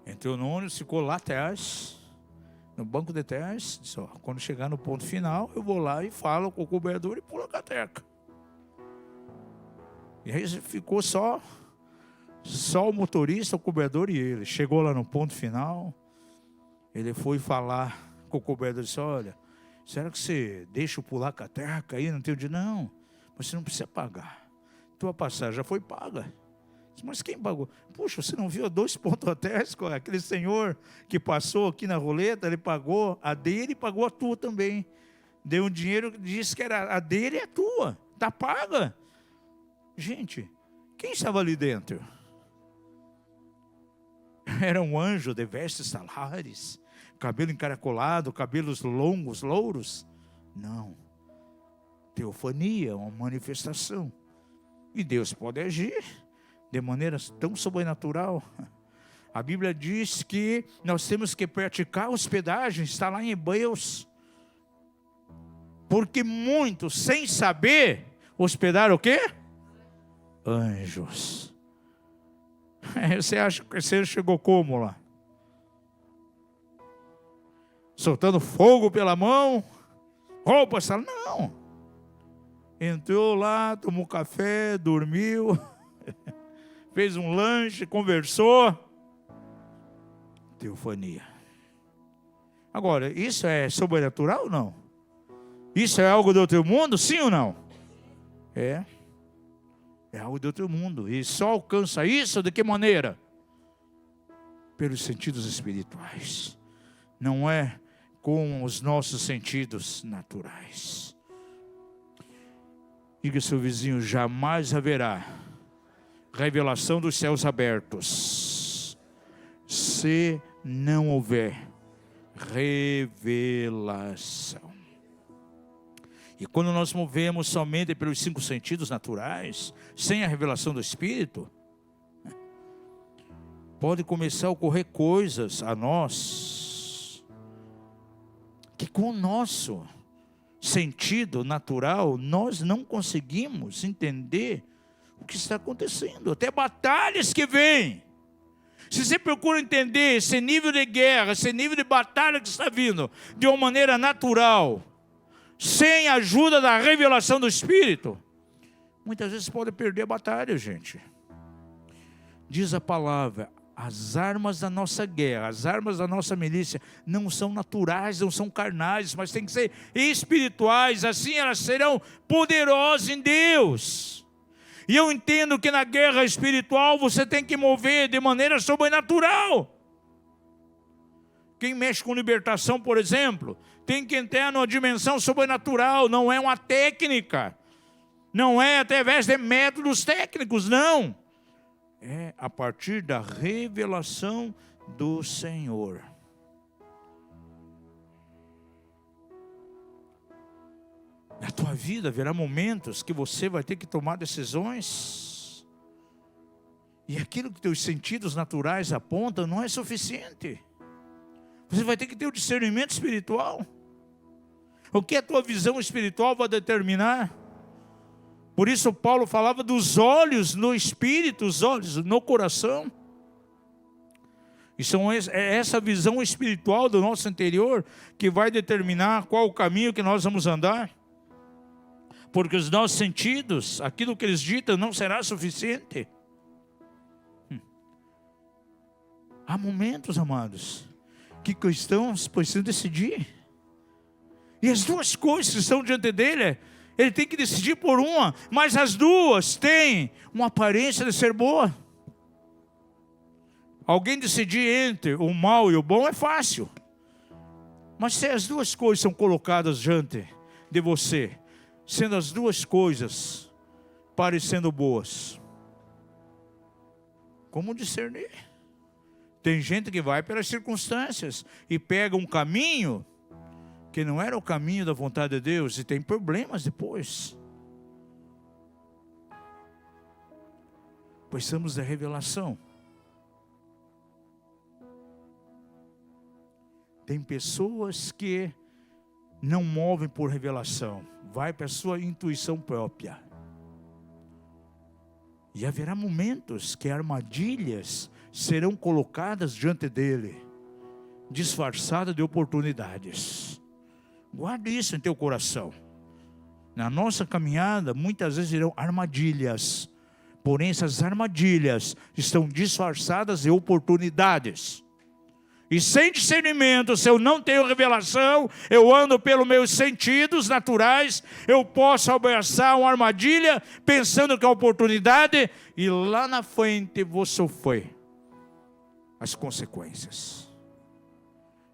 Entrou no ônibus, ficou lá atrás, no banco de trás. Disse, ó, quando chegar no ponto final, eu vou lá e falo com o cobrador e pulo a catraca. E aí ficou só o motorista, o cobrador e ele. Chegou lá no ponto final, ele foi falar com o cobrador e disse, olha, será que você deixa eu pular a catraca aí? Não tem dinheiro? Não, você não precisa pagar. Tua passagem já foi paga. Mas quem pagou? Puxa, você não viu 2 pontos atrás? Aquele senhor que passou aqui na roleta, ele pagou a dele e pagou a tua também. Deu um dinheiro, disse que era a dele e a tua. Está paga. Gente, quem estava ali dentro? Era um anjo de vestes talares, cabelo encaracolado, cabelos longos, louros? Não. Teofania, uma manifestação. E Deus pode agir de maneira tão sobrenatural. A Bíblia diz que nós temos que praticar hospedagem, está lá em Hebreus. Porque muitos, sem saber, hospedaram o quê? Anjos. Você acha que você chegou como lá? Soltando fogo pela mão? Roupa, não. Entrou lá, tomou café, dormiu, fez um lanche, conversou. Teofania. Agora, isso é sobrenatural ou não? Isso é algo do outro mundo, sim ou não? É algo do outro mundo. E só alcança isso de que maneira? Pelos sentidos espirituais. Não é com os nossos sentidos naturais. Diga ao seu vizinho, jamais haverá revelação dos céus abertos se não houver revelação. E quando nós movemos somente pelos 5 sentidos naturais, sem a revelação do Espírito, pode começar a ocorrer coisas a nós que com o nosso sentido natural nós não conseguimos entender o que está acontecendo. Até batalhas que vêm. Se você procura entender esse nível de guerra, esse nível de batalha que está vindo de uma maneira natural, sem a ajuda da revelação do Espírito, muitas vezes pode perder a batalha, gente. Diz a palavra, as armas da nossa guerra, as armas da nossa milícia não são naturais, não são carnais, mas têm que ser espirituais, assim elas serão poderosas em Deus. E eu entendo que na guerra espiritual você tem que mover de maneira sobrenatural. Quem mexe com libertação, por exemplo, tem que entrar numa dimensão sobrenatural, não é uma técnica, não é através de métodos técnicos, não. É a partir da revelação do Senhor. Na tua vida haverá momentos que você vai ter que tomar decisões. E aquilo que teus sentidos naturais apontam não é suficiente. Você vai ter que ter o discernimento espiritual. O que a tua visão espiritual vai determinar? Por isso Paulo falava dos olhos no espírito, os olhos no coração. E é essa visão espiritual do nosso interior que vai determinar qual o caminho que nós vamos andar. Porque os nossos sentidos, aquilo que eles ditam, não será suficiente. Há momentos, amados, que cristãos precisam decidir. E as duas coisas que estão diante dele, ele tem que decidir por uma, mas as duas têm uma aparência de ser boa. Alguém decidir entre o mal e o bom é fácil. Mas se as duas coisas são colocadas diante de você, sendo as duas coisas parecendo boas, como discernir? Tem gente que vai pelas circunstâncias e pega um caminho que não era o caminho da vontade de Deus e tem problemas depois. Precisamos da revelação. Tem pessoas que não movem por revelação, vai para a sua intuição própria. E haverá momentos que armadilhas serão colocadas diante dele, disfarçadas de oportunidades. Guarde isso em teu coração. Na nossa caminhada, muitas vezes irão armadilhas, porém essas armadilhas estão disfarçadas de oportunidades. E sem discernimento, se eu não tenho revelação, eu ando pelos meus sentidos naturais, eu posso abraçar uma armadilha, pensando que é oportunidade, e lá na frente vou sofrer as consequências.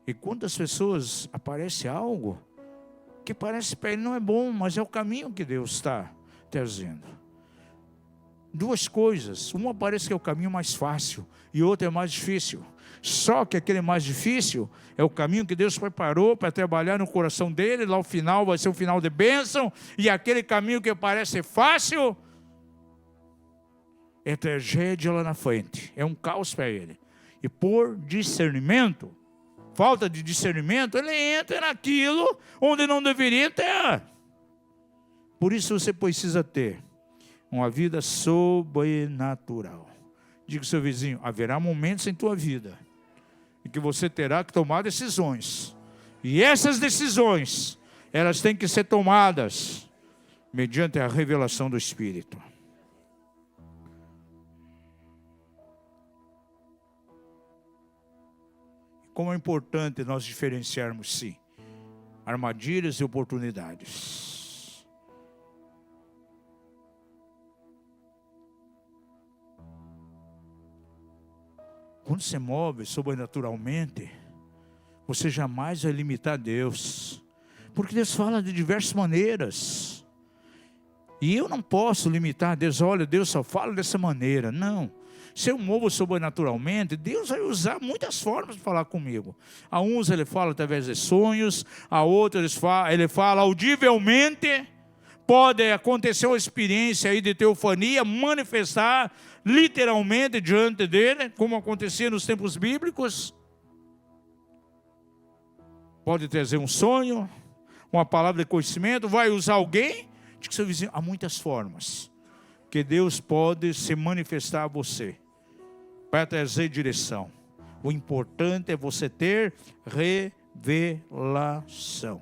E quantas pessoas aparece algo que parece para ele não é bom, mas é o caminho que Deus está trazendo. Duas coisas, uma parece que é o caminho mais fácil, e outra é mais difícil. Só que aquele mais difícil é o caminho que Deus preparou para trabalhar no coração dele. Lá o final vai ser um final de bênção. E aquele caminho que parece fácil é tragédia lá na frente. É um caos para ele. E por discernimento, falta de discernimento, ele entra naquilo onde não deveria entrar. Por isso você precisa ter uma vida sobrenatural. Diga ao seu vizinho, haverá momentos em tua vida em que você terá que tomar decisões. E essas decisões, elas têm que ser tomadas mediante a revelação do Espírito. Como é importante nós diferenciarmos, sim, armadilhas e oportunidades. Quando você move sobrenaturalmente, você jamais vai limitar Deus. Porque Deus fala de diversas maneiras. E eu não posso limitar Deus. Olha, Deus só fala dessa maneira. Não. Se eu movo sobrenaturalmente, Deus vai usar muitas formas de falar comigo. A uns ele fala através de sonhos, a outros ele fala audivelmente. Pode acontecer uma experiência aí de teofania, manifestar literalmente diante dele, como acontecia nos tempos bíblicos. Pode trazer um sonho, uma palavra de conhecimento, vai usar alguém. Diz que seu vizinho, há muitas formas que Deus pode se manifestar a você, para trazer direção. O importante é você ter revelação.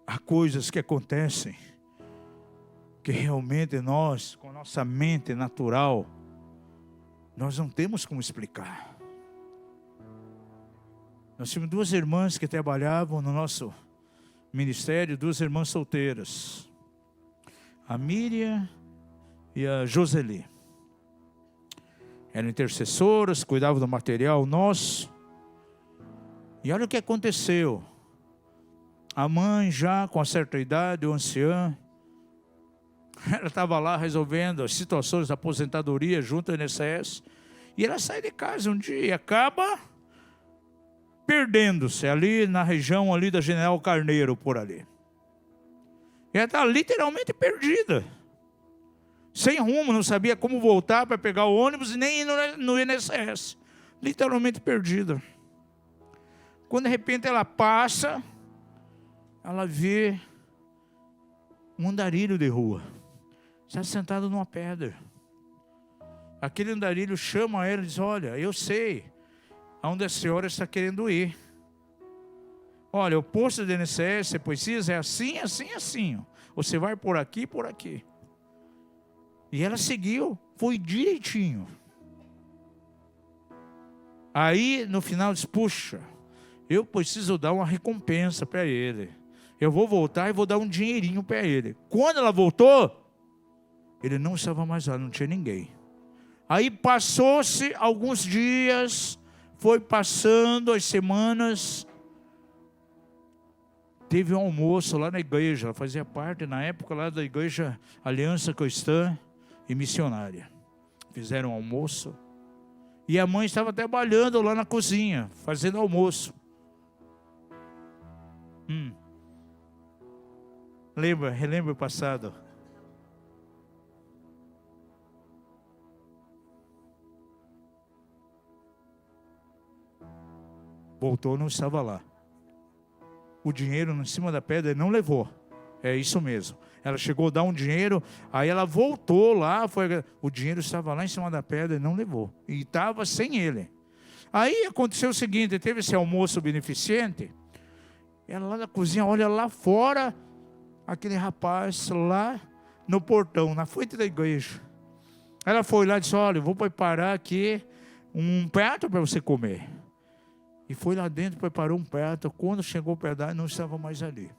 Há coisas que acontecem que realmente nós, com a nossa mente natural, nós não temos como explicar. Nós tínhamos duas irmãs que trabalhavam no nosso ministério, duas irmãs solteiras, a Miriam e a Joseli. Eram intercessoras, cuidavam do material nosso. E olha o que aconteceu. A mãe já com uma certa idade, o anciã, ela estava lá resolvendo as situações da aposentadoria junto ao INSS. E ela sai de casa um dia e acaba perdendo-se ali na região ali da General Carneiro, por ali. E ela está literalmente perdida. Sem rumo, não sabia como voltar para pegar o ônibus e nem ir no INSS. Literalmente perdida. Quando de repente ela passa, ela vê um andarilho de rua. Está sentado numa pedra. Aquele andarilho chama ela e diz, olha, eu sei aonde a senhora está querendo ir. Olha, o posto do INSS, você precisa, é assim, assim, assim. Você vai por aqui e por aqui. E ela seguiu, foi direitinho. Aí, no final, disse, puxa, eu preciso dar uma recompensa para ele. Eu vou voltar e vou dar um dinheirinho para ele. Quando ela voltou, ele não estava mais lá, não tinha ninguém. Aí passou-se alguns dias, foi passando as semanas. Teve um almoço lá na igreja, ela fazia parte na época lá da igreja Aliança Cristã e Missionária. Fizeram um almoço. E a mãe estava trabalhando lá na cozinha, fazendo almoço. Relembra o passado. Voltou, não estava lá. O dinheiro em cima da pedra ele não levou. É isso mesmo. Ela chegou a dar um dinheiro, aí ela voltou lá, o dinheiro estava lá em cima da pedra e não levou. E estava sem ele. Aí aconteceu o seguinte, teve esse almoço beneficente, ela lá na cozinha, olha lá fora, aquele rapaz lá no portão, na frente da igreja. Ela foi lá e disse, olha, eu vou preparar aqui um prato para você comer. E foi lá dentro, preparou um prato. Quando chegou perto dela, não estava mais ali.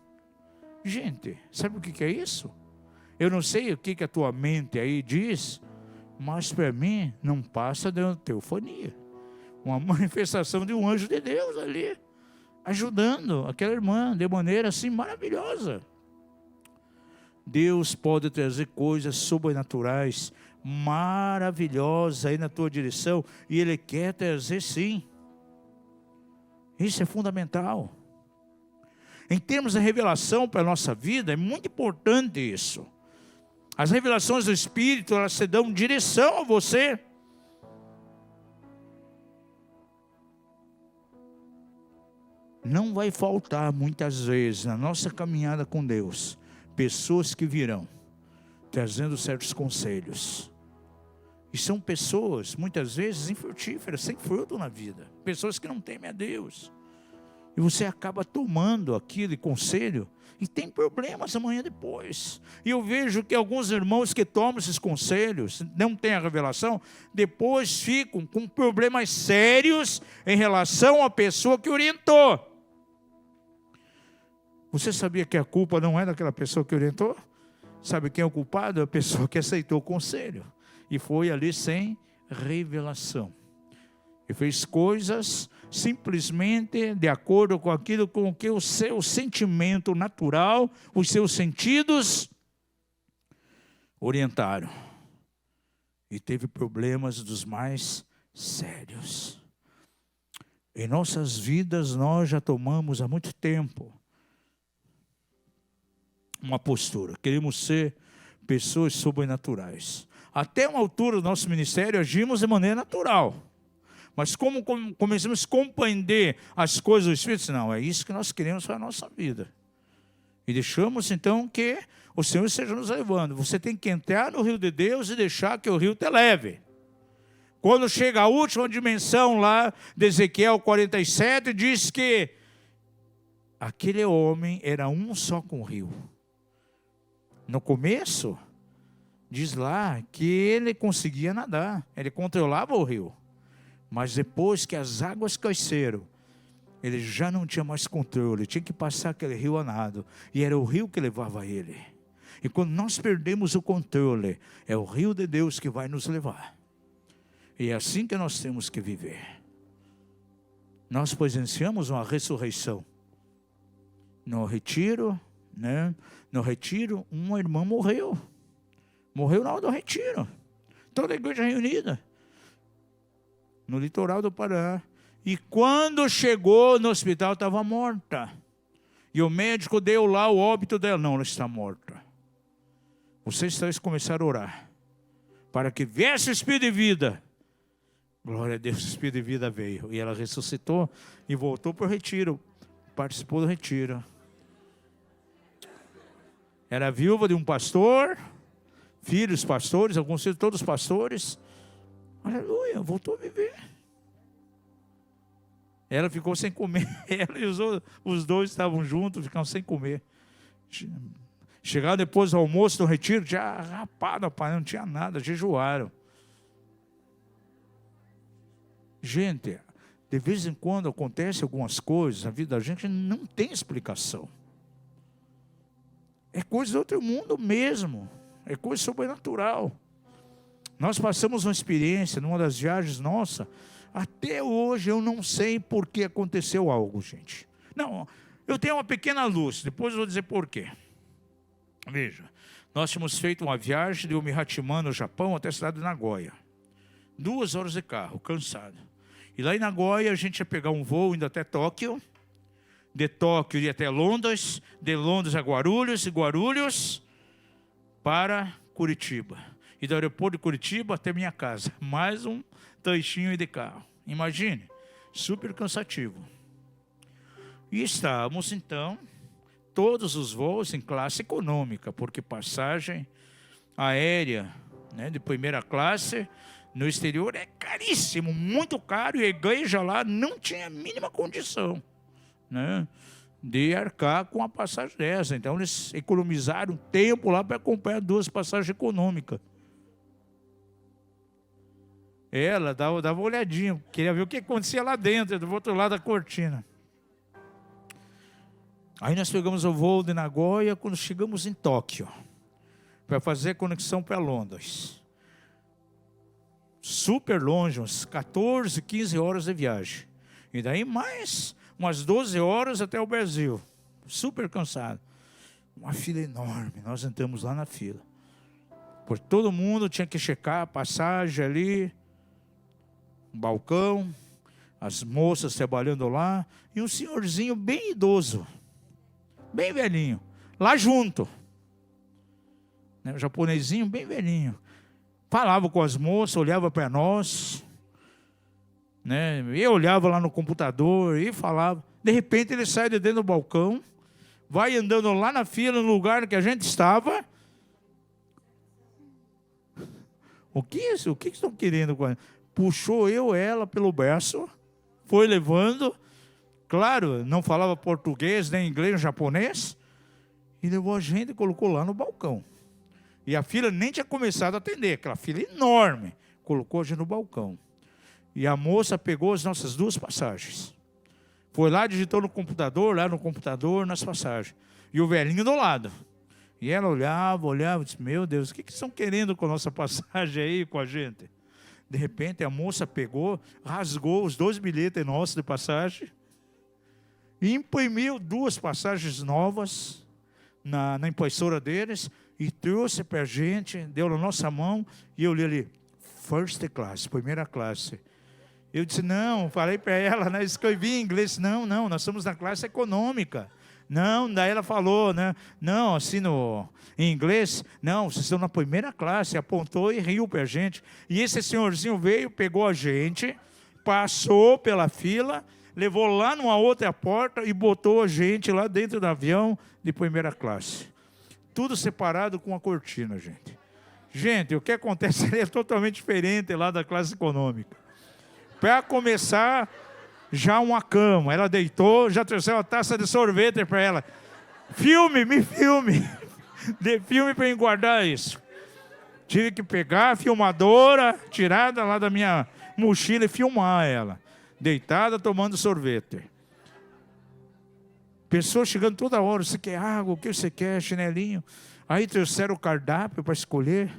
Gente, sabe o que é isso? Eu não sei o que a tua mente aí diz, mas para mim não passa de uma teofania. Uma manifestação de um anjo de Deus ali, ajudando aquela irmã de maneira assim maravilhosa. Deus pode trazer coisas sobrenaturais, maravilhosas aí na tua direção, e Ele quer trazer sim. Isso é fundamental. Em termos de revelação para a nossa vida, é muito importante isso. As revelações do Espírito, elas te dão direção a você. Não vai faltar muitas vezes na nossa caminhada com Deus, pessoas que virão trazendo certos conselhos. E são pessoas, muitas vezes, infrutíferas, sem fruto na vida. Pessoas que não temem a Deus. E você acaba tomando aquele conselho e tem problemas amanhã depois. E eu vejo que alguns irmãos que tomam esses conselhos, não têm a revelação, depois ficam com problemas sérios em relação à pessoa que orientou. Você sabia que a culpa não é daquela pessoa que orientou? Sabe quem é o culpado? É a pessoa que aceitou o conselho e foi ali sem revelação. E fez coisas simplesmente de acordo com aquilo com que o seu sentimento natural, os seus sentidos orientaram. E teve problemas dos mais sérios. Em nossas vidas nós já tomamos há muito tempo uma postura. Queremos ser pessoas sobrenaturais. Até uma altura do nosso ministério agimos de maneira natural. Mas como começamos a compreender as coisas do Espírito, não, é isso que nós queremos para a nossa vida. E deixamos então que o Senhor esteja nos levando. Você tem que entrar no rio de Deus e deixar que o rio te leve. Quando chega a última dimensão lá de Ezequiel 47, diz que aquele homem era um só com o rio. No começo, diz lá que ele conseguia nadar, ele controlava o rio. Mas depois que as águas cresceram, ele já não tinha mais controle, tinha que passar aquele rio a nado. E era o rio que levava ele. E quando nós perdemos o controle, é o rio de Deus que vai nos levar. E é assim que nós temos que viver. Nós presenciamos uma ressurreição. No retiro, No retiro, uma irmã morreu. Morreu na hora do retiro. Toda a igreja reunida. No litoral do Pará. E quando chegou no hospital, estava morta. E o médico deu lá o óbito dela. Não, ela está morta. Vocês três começaram a orar. Para que viesse o Espírito de vida. Glória a Deus, o Espírito de vida veio. E ela ressuscitou e voltou para o retiro. Participou do retiro. Era viúva de um pastor. Filhos pastores, alguns filhos, todos pastores. Aleluia, voltou a viver. Ela ficou sem comer. Ela e os dois estavam juntos, ficaram sem comer. Chegaram depois do almoço do retiro, já rapado, não tinha nada, jejuaram. Gente, de vez em quando acontece algumas coisas, a vida da gente não tem explicação. É coisa do outro mundo mesmo. É coisa sobrenatural. Nós passamos uma experiência numa das viagens nossas. Até hoje eu não sei por que aconteceu algo, gente. Não, eu tenho uma pequena luz. Depois eu vou dizer por quê. Veja, nós tínhamos feito uma viagem de Omihatima, no Japão, até a cidade de Nagoya. 2 horas de carro, cansado. E lá em Nagoya a gente ia pegar um voo indo até Tóquio. De Tóquio ia até Londres. De Londres a Guarulhos. E Guarulhos para Curitiba. E do aeroporto de Curitiba até minha casa. Mais um trechinho de carro. Imagine, super cansativo. E estávamos, então, todos os voos em classe econômica, porque passagem aérea, né, de primeira classe no exterior é caríssimo, muito caro, e a igreja lá não tinha a mínima condição, né, de arcar com a passagem dessa. Então eles economizaram tempo lá para comprar 2 passagens econômicas. Ela dava uma olhadinha, queria ver o que acontecia lá dentro, do outro lado da cortina. Aí nós pegamos o voo de Nagoya quando chegamos em Tóquio, para fazer a conexão para Londres. Super longe, uns 14, 15 horas de viagem. E daí mais umas 12 horas até o Brasil. Super cansado. Uma fila enorme, nós entramos lá na fila. Por todo mundo tinha que checar a passagem ali, um balcão, as moças trabalhando lá, e um senhorzinho bem idoso, bem velhinho, lá junto. Um japonesinho bem velhinho. Falava com as moças, olhava para nós, né? Eu olhava lá no computador e falava. De repente ele sai de dentro do balcão, vai andando lá na fila, no lugar que a gente estava. O que estão querendo com ela? Puxou ela pelo braço, foi levando. Claro, não falava português, nem inglês, nem japonês. E levou a gente e colocou lá no balcão. E a fila nem tinha começado a atender, aquela fila enorme. Colocou a gente no balcão. E a moça pegou as nossas 2 passagens. Foi lá, digitou no computador, nas passagens. E o velhinho do lado. E ela olhava, disse, meu Deus, o que estão querendo com a nossa passagem aí, com a gente? De repente a moça pegou, rasgou os 2 bilhetes nossos de passagem. E imprimiu 2 passagens novas na impressora deles. E trouxe para a gente, deu na nossa mão. E eu li ali, first class, primeira classe. Eu disse, não, falei para ela, né, escrevi em inglês, não, nós estamos na classe econômica. Não, daí ela falou, né, não, assim em inglês, não, vocês estão na primeira classe, apontou e riu para a gente. E esse senhorzinho veio, pegou a gente, passou pela fila, levou lá numa outra porta e botou a gente lá dentro do avião de primeira classe. Tudo separado com a cortina, gente. Gente, o que acontece ali é totalmente diferente lá da classe econômica. Para começar, já uma cama. Ela deitou, já trouxeram uma taça de sorvete para ela. Me filme. Dê filme para eu guardar isso. Tive que pegar a filmadora, tirada lá da minha mochila e filmar ela. Deitada, tomando sorvete. Pessoas chegando toda hora, você quer água, o que você quer, chinelinho? Aí trouxeram o cardápio para escolher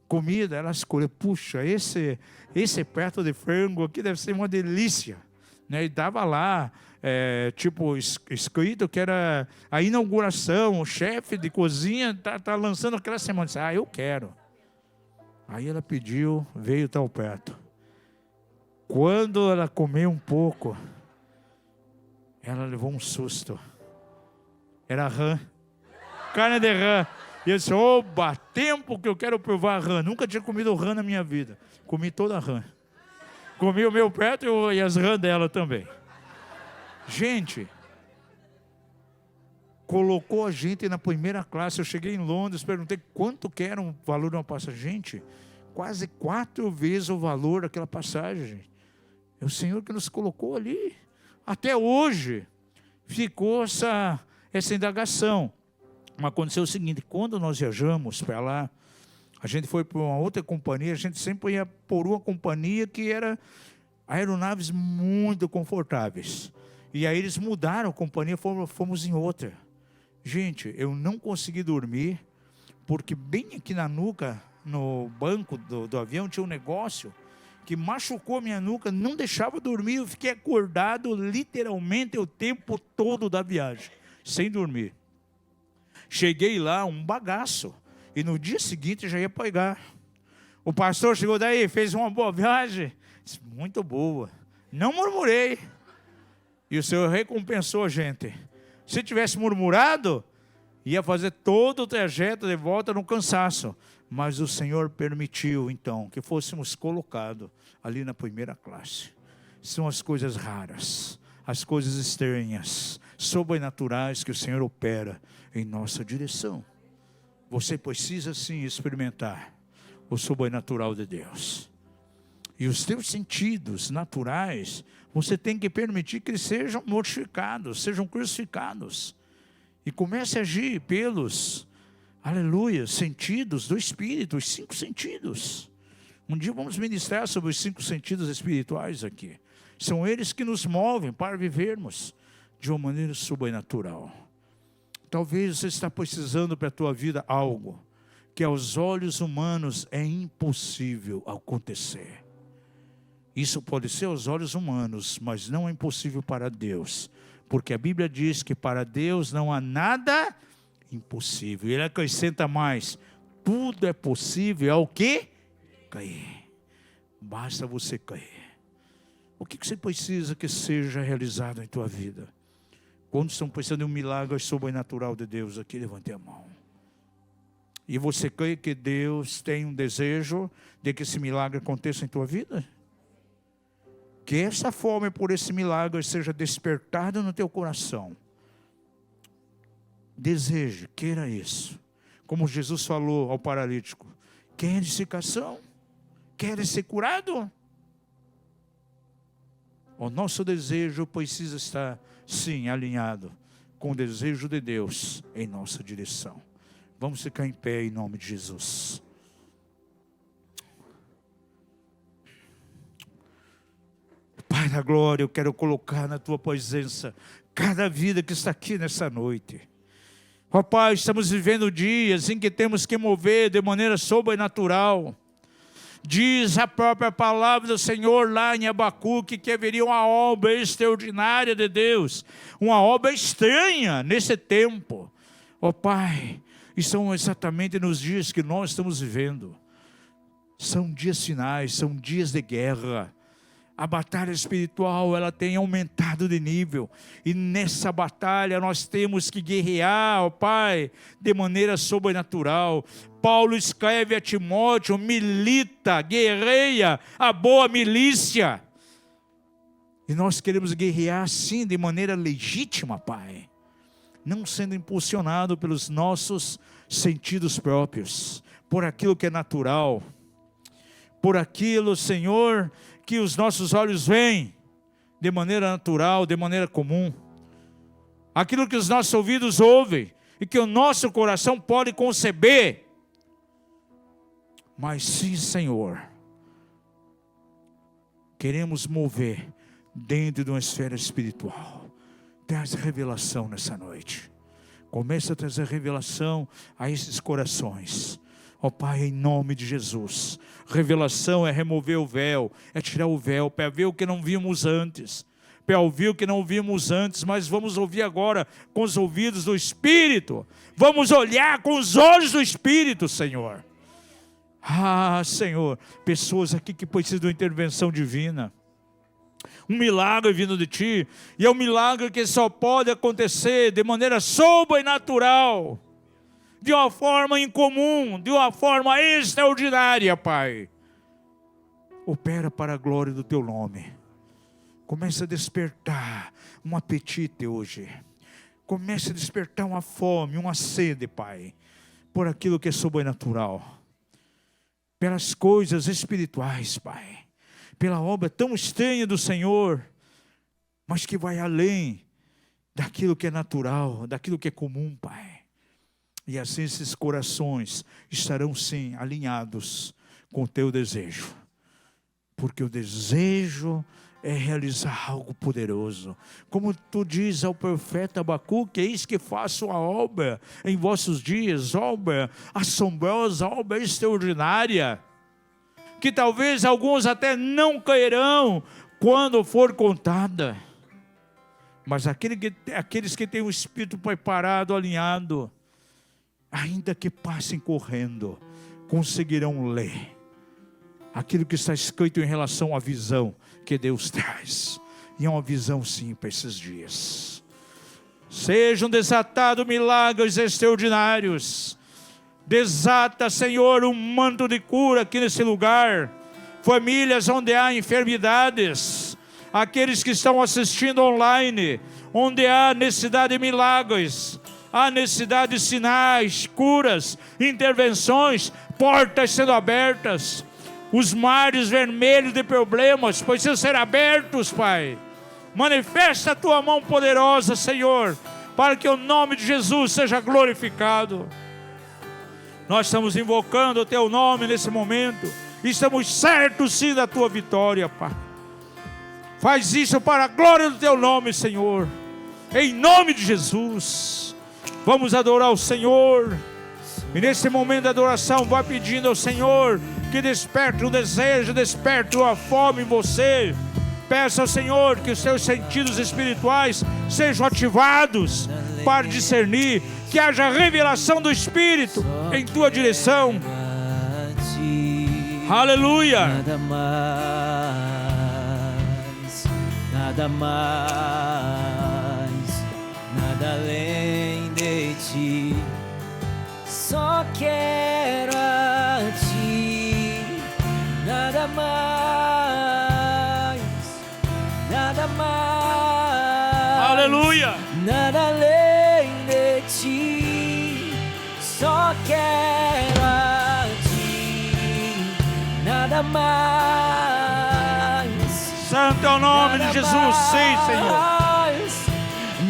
comida, ela escolheu, puxa, esse prato de frango aqui deve ser uma delícia. Né? E dava lá, escrito que era a inauguração, o chefe de cozinha tá lançando aquela semana. Disse, eu quero. Aí ela pediu, veio tal prato. Quando ela comeu um pouco, ela levou um susto. Era rã. Carne de rã. E eu disse, oba, tempo que eu quero provar rã. Nunca tinha comido rã na minha vida. Comi toda a rã. Comi o meu prato e as rãs dela também. Gente, colocou a gente na primeira classe. Eu cheguei em Londres, perguntei quanto que era o valor de uma passagem. Gente, quase 4 vezes o valor daquela passagem, gente. É o Senhor que nos colocou ali. Até hoje ficou essa indagação. Mas aconteceu o seguinte, quando nós viajamos para lá, a gente foi para uma outra companhia, a gente sempre ia por uma companhia que era aeronaves muito confortáveis. E aí eles mudaram a companhia, fomos em outra. Gente, eu não consegui dormir, porque bem aqui na nuca, no banco do avião, tinha um negócio que machucou a minha nuca, não deixava dormir, eu fiquei acordado literalmente o tempo todo da viagem, sem dormir. Cheguei lá, um bagaço, e no dia seguinte já ia pegar. O pastor chegou daí, fez uma boa viagem, disse, muito boa, não murmurei, e o Senhor recompensou a gente. Se tivesse murmurado, ia fazer todo o trajeto de volta no cansaço, mas o Senhor permitiu então que fôssemos colocados ali na primeira classe. São as coisas raras, as coisas estranhas, sobrenaturais que o Senhor opera em nossa direção. Você precisa sim experimentar o sobrenatural de Deus. E os teus sentidos naturais, você tem que permitir que eles sejam mortificados, sejam crucificados. E comece a agir pelos, aleluia, sentidos do Espírito, os 5 sentidos. Um dia vamos ministrar sobre os 5 sentidos espirituais aqui. São eles que nos movem para vivermos de uma maneira sobrenatural. Talvez você está precisando para a tua vida algo que aos olhos humanos é impossível acontecer. Isso pode ser aos olhos humanos, mas não é impossível para Deus. Porque a Bíblia diz que para Deus não há nada impossível. Ele acrescenta mais: tudo é possível ao que? Cair. Basta você cair. O que você precisa que seja realizado em tua vida? Quando estão pensando em um milagre sobrenatural de Deus aqui, levante a mão. E você crê que Deus tem um desejo de que esse milagre aconteça em tua vida? Que essa fome por esse milagre seja despertada no teu coração. Deseje, queira isso. Como Jesus falou ao paralítico: quer edificação? Quer ser curado? O nosso desejo precisa estar, sim, alinhado com o desejo de Deus em nossa direção. Vamos ficar em pé em nome de Jesus. Pai da glória, eu quero colocar na tua presença cada vida que está aqui nessa noite. Ó Pai, estamos vivendo dias em que temos que mover de maneira sobrenatural. Diz a própria palavra do Senhor lá em Abacuque que haveria uma obra extraordinária de Deus, uma obra estranha nesse tempo. Ó Pai, e são exatamente nos dias que nós estamos vivendo. São dias finais, são dias de guerra. A batalha espiritual, ela tem aumentado de nível. E nessa batalha nós temos que guerrear, ó Pai, de maneira sobrenatural. Paulo escreve a Timóteo: milita, guerreia a boa milícia. E nós queremos guerrear sim, de maneira legítima, Pai. Não sendo impulsionado pelos nossos sentidos próprios, por aquilo que é natural, por aquilo, Senhor, que os nossos olhos veem de maneira natural, de maneira comum, aquilo que os nossos ouvidos ouvem e que o nosso coração pode conceber. Mas sim, Senhor, queremos mover dentro de uma esfera espiritual. Traz revelação nessa noite. Começa a trazer revelação a esses corações. Ó Pai, em nome de Jesus. Revelação é remover o véu, é tirar o véu, para ver o que não vimos antes. Para ouvir o que não vimos antes, mas vamos ouvir agora com os ouvidos do Espírito. Vamos olhar com os olhos do Espírito, Senhor. Ah, Senhor, pessoas aqui que precisam de uma intervenção divina. Um milagre vindo de Ti, e é um milagre que só pode acontecer de maneira sobrenatural, de uma forma incomum, de uma forma extraordinária, Pai. Opera para a glória do Teu nome. Começa a despertar um apetite hoje. Começa a despertar uma fome, uma sede, Pai, por aquilo que é sobrenatural, pelas coisas espirituais, Pai, pela obra tão estranha do Senhor, mas que vai além daquilo que é natural, daquilo que é comum, Pai. E assim esses corações estarão sim alinhados com o Teu desejo, porque o desejo é realizar algo poderoso. Como Tu diz ao profeta Abacuque: eis que faço a obra em vossos dias, obra assombrosa, obra extraordinária, que talvez alguns até não cairão quando for contada. Mas aqueles que têm o espírito preparado, alinhado, ainda que passem correndo, conseguirão ler aquilo que está escrito em relação à visão que Deus traz. E é uma visão sim para esses dias. Sejam desatados milagres extraordinários. Desata, Senhor, um manto de cura aqui nesse lugar. Famílias onde há enfermidades, aqueles que estão assistindo online, onde há necessidade de milagres, há necessidade de sinais, curas, intervenções, portas sendo abertas, os mares vermelhos de problemas precisam ser abertos, Pai. Manifesta a Tua mão poderosa, Senhor, para que o nome de Jesus seja glorificado. Nós estamos invocando o Teu nome nesse momento, e estamos certos sim da Tua vitória, Pai. Faz isso para a glória do Teu nome, Senhor, em nome de Jesus. Vamos adorar o Senhor, e nesse momento de adoração, vai pedindo ao Senhor que desperte um desejo, desperte uma fome em você. Peça ao Senhor que os seus sentidos espirituais sejam ativados para discernir, que haja revelação do Espírito em tua direção. Aleluia. Nada mais, nada além de ti. Só quero a ti, nada mais, nada mais. Aleluia. Nada além de ti. Só quero a ti, nada mais. Santo é o nome de Jesus, sim, Senhor.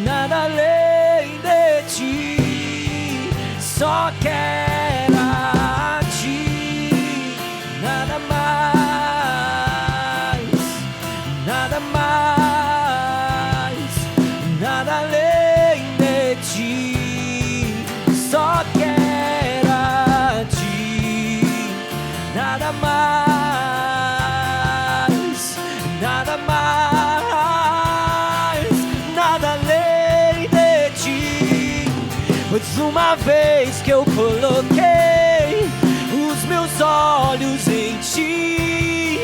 Nada além de ti. Só quero a ti, nada mais, nada mais, nada além de ti. Só quero a ti, nada mais, nada mais, nada além de ti. Pois uma vez que eu coloquei os meus olhos em ti,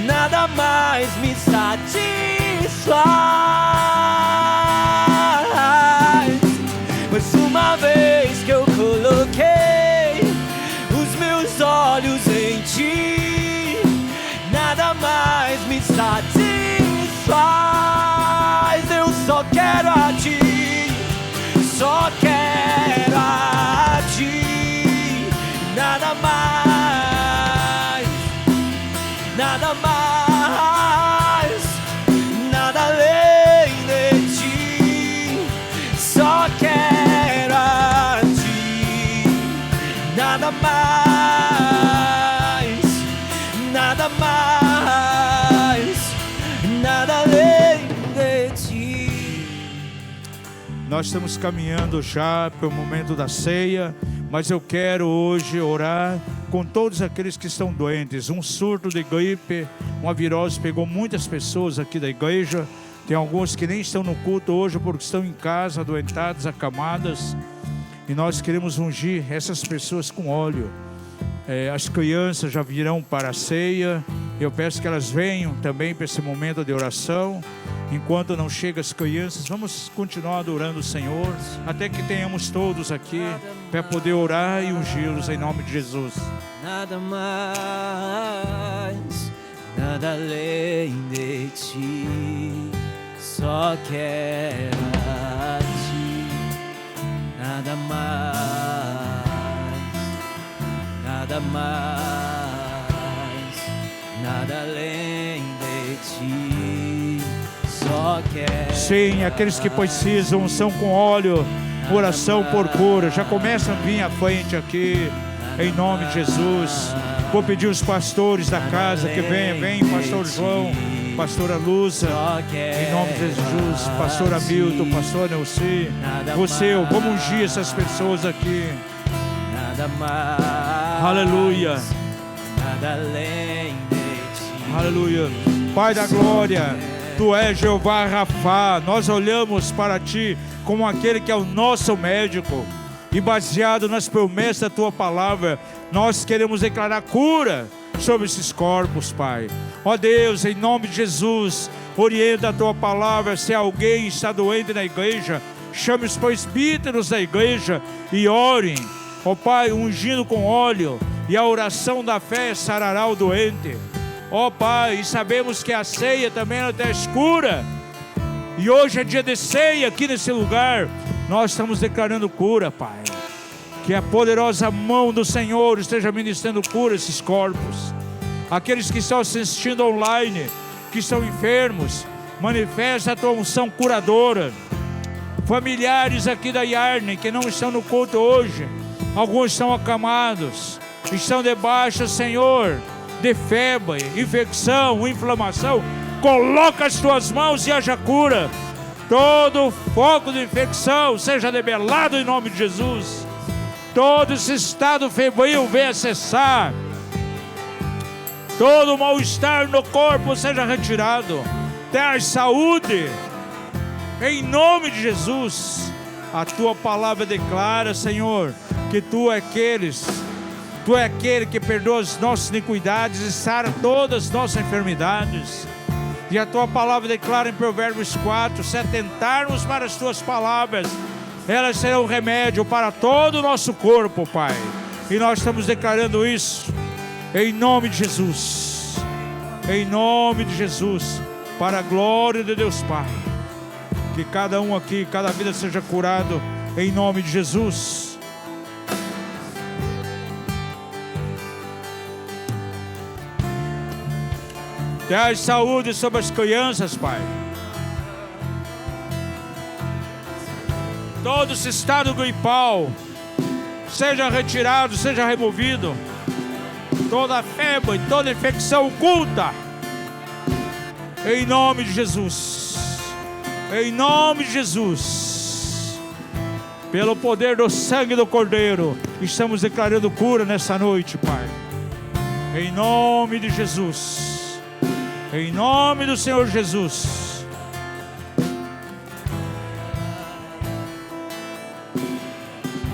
nada mais me satisfaz. Pois uma vez que eu coloquei os meus olhos em ti, nada mais me satisfaz. Eu só quero a ti, só quero a ti, nada mais, nada mais, nada além de ti. Só quero a ti, nada mais, nada mais, nada além de ti. Nós estamos caminhando já para o momento da ceia, mas eu quero hoje orar com todos aqueles que estão doentes. Um surto de gripe, uma virose pegou muitas pessoas aqui da igreja. Tem alguns que nem estão no culto hoje porque estão em casa, adoentados, acamadas. E nós queremos ungir essas pessoas com óleo. As crianças já virão para a ceia. Eu peço que elas venham também para esse momento de oração. Enquanto não chegam as crianças, vamos continuar adorando o Senhor, até que tenhamos todos aqui para poder orar e ungí-los em nome de Jesus. Nada mais, nada além de ti. Só quero a ti, nada mais, nada mais, nada além de ti. Só quero. Sim, aqueles que precisam são com óleo, oração por cura. Já começa a vir à frente aqui, em nome de Jesus. Vou pedir os pastores da casa que venham. Vem, pastor João, pastora Luza, em nome de Jesus. Pastor Hamilton, pastor Nelci, você, vamos ungir essas pessoas aqui. Nada mais, Aleluia, nada além de ti. aleluia. Pai da glória, Tu és Jeová Rafá. Nós olhamos para Ti como aquele que é o nosso médico. E baseado nas promessas da Tua palavra, nós queremos declarar cura sobre esses corpos, Pai. Ó Deus, em nome de Jesus, orienta a Tua palavra. Se alguém está doente na igreja, chame os presbíteros da igreja e orem. Ó Pai, ungindo com óleo, e a oração da fé sarará o doente. Ó Pai, e sabemos que a ceia também ela está escura. E hoje é dia de ceia aqui nesse lugar. Nós estamos declarando cura, Pai. Que a poderosa mão do Senhor esteja ministrando cura a esses corpos. Aqueles que estão assistindo online, que estão enfermos, manifesta a tua unção curadora. Familiares aqui da Yarne que não estão no culto hoje, alguns estão acamados, estão debaixo, Senhor, de febre, infecção, inflamação. Coloca as tuas mãos e haja cura. Todo foco de infecção seja debelado em nome de Jesus. Todo esse estado febril venha cessar. Todo mal-estar no corpo seja retirado. Tenha saúde. Em nome de Jesus. A tua palavra declara, Senhor, que Tu é aquele que perdoa as nossas iniquidades e sara todas as nossas enfermidades. E a tua palavra declara em Provérbios 4: se atentarmos para as tuas palavras, elas serão remédio para todo o nosso corpo, Pai. E nós estamos declarando isso em nome de Jesus. Em nome de Jesus, para a glória de Deus Pai. Que cada um aqui, cada vida seja curado em nome de Jesus. Traz saúde sobre as crianças, Pai. Todo esse estado gripal seja retirado, seja removido. Toda febre, toda infecção oculta, em nome de Jesus. Em nome de Jesus. Pelo poder do sangue do Cordeiro, estamos declarando cura nessa noite, Pai. Em nome de Jesus. Em nome do Senhor Jesus.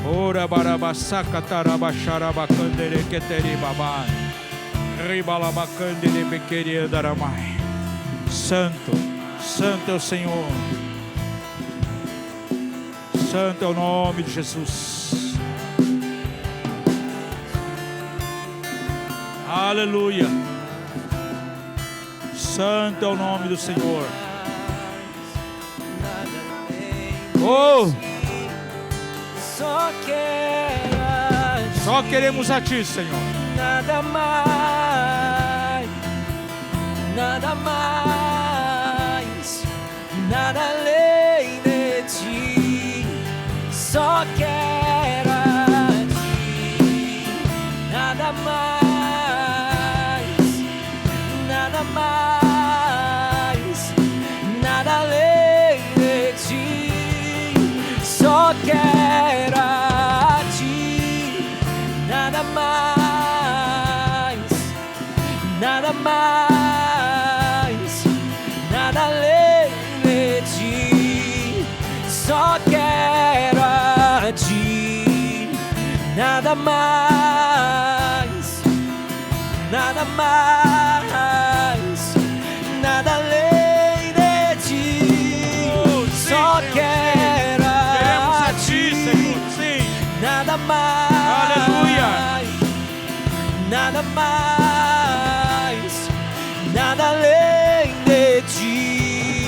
Ora barabasaca tarabaxarabacandere keteri babá. Ribalabacandere bequeria daramai. Santo, Santo é o Senhor. Santo é o nome de Jesus. Aleluia. Santo é o nome do Senhor. Oh! Só queremos a Ti, Senhor. Nada mais, nada mais, nada além de Ti. Só quero a Ti. Nada mais, nada mais, nada além de Ti. Só quero a Ti. Nada mais, nada mais, nada além de Ti. Só quero a Ti. Nada mais, nada mais, nada além de Ti. Só quero a Ti, Senhor. Sim. nada mais. Aleluia. Nada mais, nada além de Ti.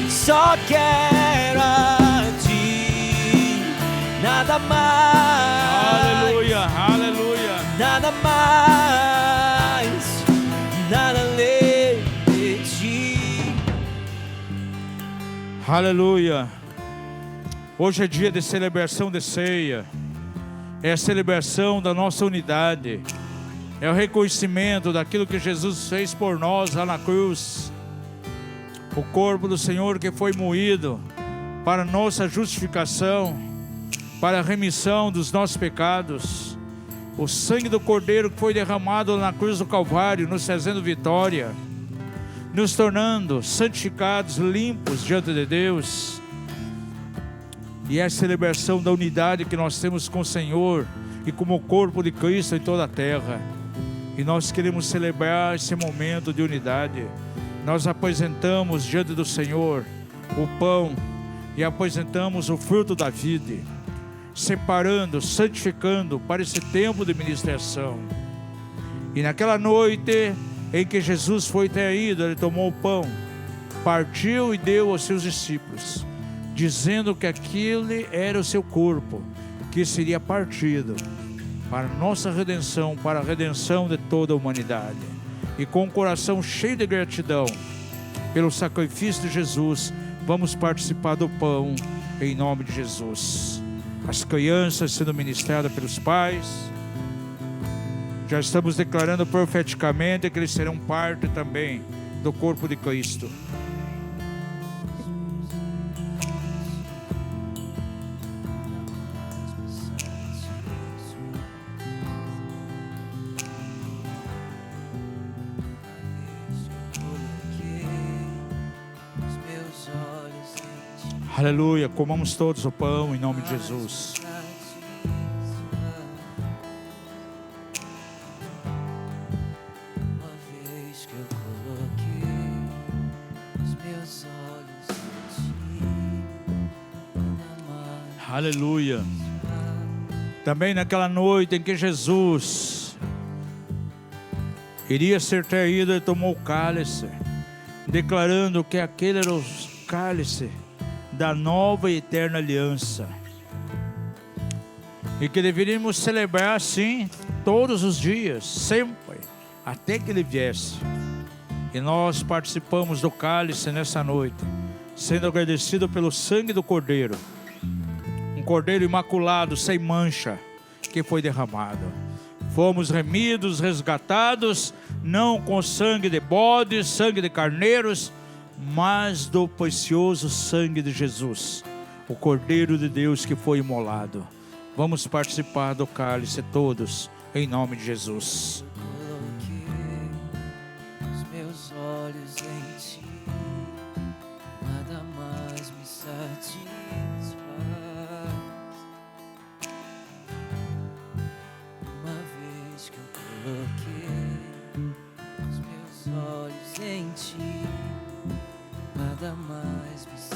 Só quero a Ti. Nada mais. Aleluia. Aleluia. Nada mais, nada além de Ti. Aleluia. Hoje é dia de celebração de ceia. É a celebração da nossa unidade. É o reconhecimento daquilo que Jesus fez por nós lá na cruz. O corpo do Senhor que foi moído para nossa justificação, para a remissão dos nossos pecados. O sangue do Cordeiro que foi derramado na cruz do Calvário, nos trazendo vitória, nos tornando santificados, limpos diante de Deus. E é a celebração da unidade que nós temos com o Senhor e como o corpo de Cristo em toda a terra. E nós queremos celebrar esse momento de unidade. Nós apresentamos diante do Senhor o pão e apresentamos o fruto da vida, separando, santificando para esse tempo de ministração. E naquela noite em que Jesus foi traído, ele tomou o pão, partiu e deu aos seus discípulos, dizendo que aquele era o seu corpo, que seria partido para nossa redenção, para a redenção de toda a humanidade. E com o coração cheio de gratidão pelo sacrifício de Jesus, vamos participar do pão em nome de Jesus. As crianças sendo ministradas pelos pais, já estamos declarando profeticamente que eles serão parte também do corpo de Cristo. Aleluia, comamos todos o pão em nome de Jesus. Uma vez que eu coloquei os meus olhos em ti, nada mais. Aleluia. Também naquela noite em que Jesus iria ser traído, ele tomou o cálice, declarando que aquele era o cálice da nova e eterna aliança, e que deveríamos celebrar assim todos os dias, sempre, até que ele viesse. E nós participamos do cálice nessa noite, sendo agradecido pelo sangue do Cordeiro, um Cordeiro imaculado, sem mancha, que foi derramado. Fomos remidos, resgatados, não com sangue de bodes, sangue de carneiros, mas do precioso sangue de Jesus, o Cordeiro de Deus que foi imolado. Vamos participar do cálice todos, em nome de Jesus. Coloquei os meus olhos em ti, nada mais me satisfaz. Uma vez que eu coloquei os meus olhos em ti, nada mais me satisfaz.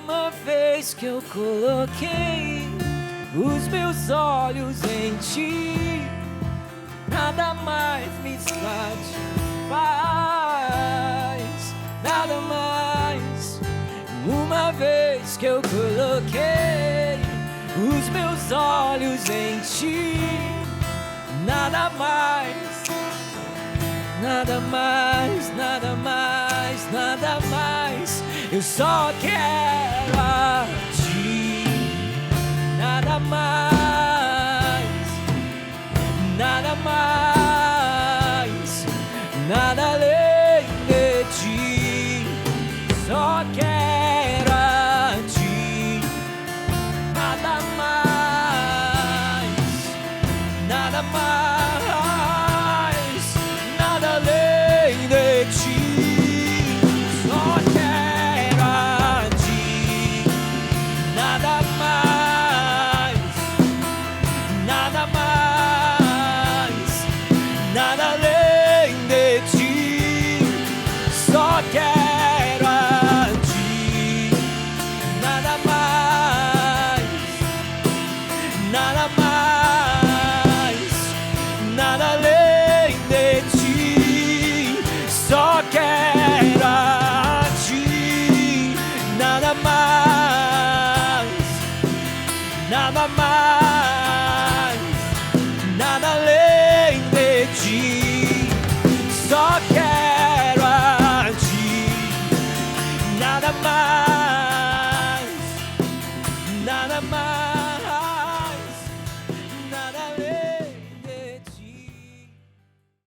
Uma vez que eu coloquei os meus olhos em ti, nada mais me satisfaz. Nada mais. Uma vez que eu coloquei os meus olhos em ti, nada mais. Nada mais, nada mais, nada mais. Eu só quero a ti. Nada mais, nada mais, nada além.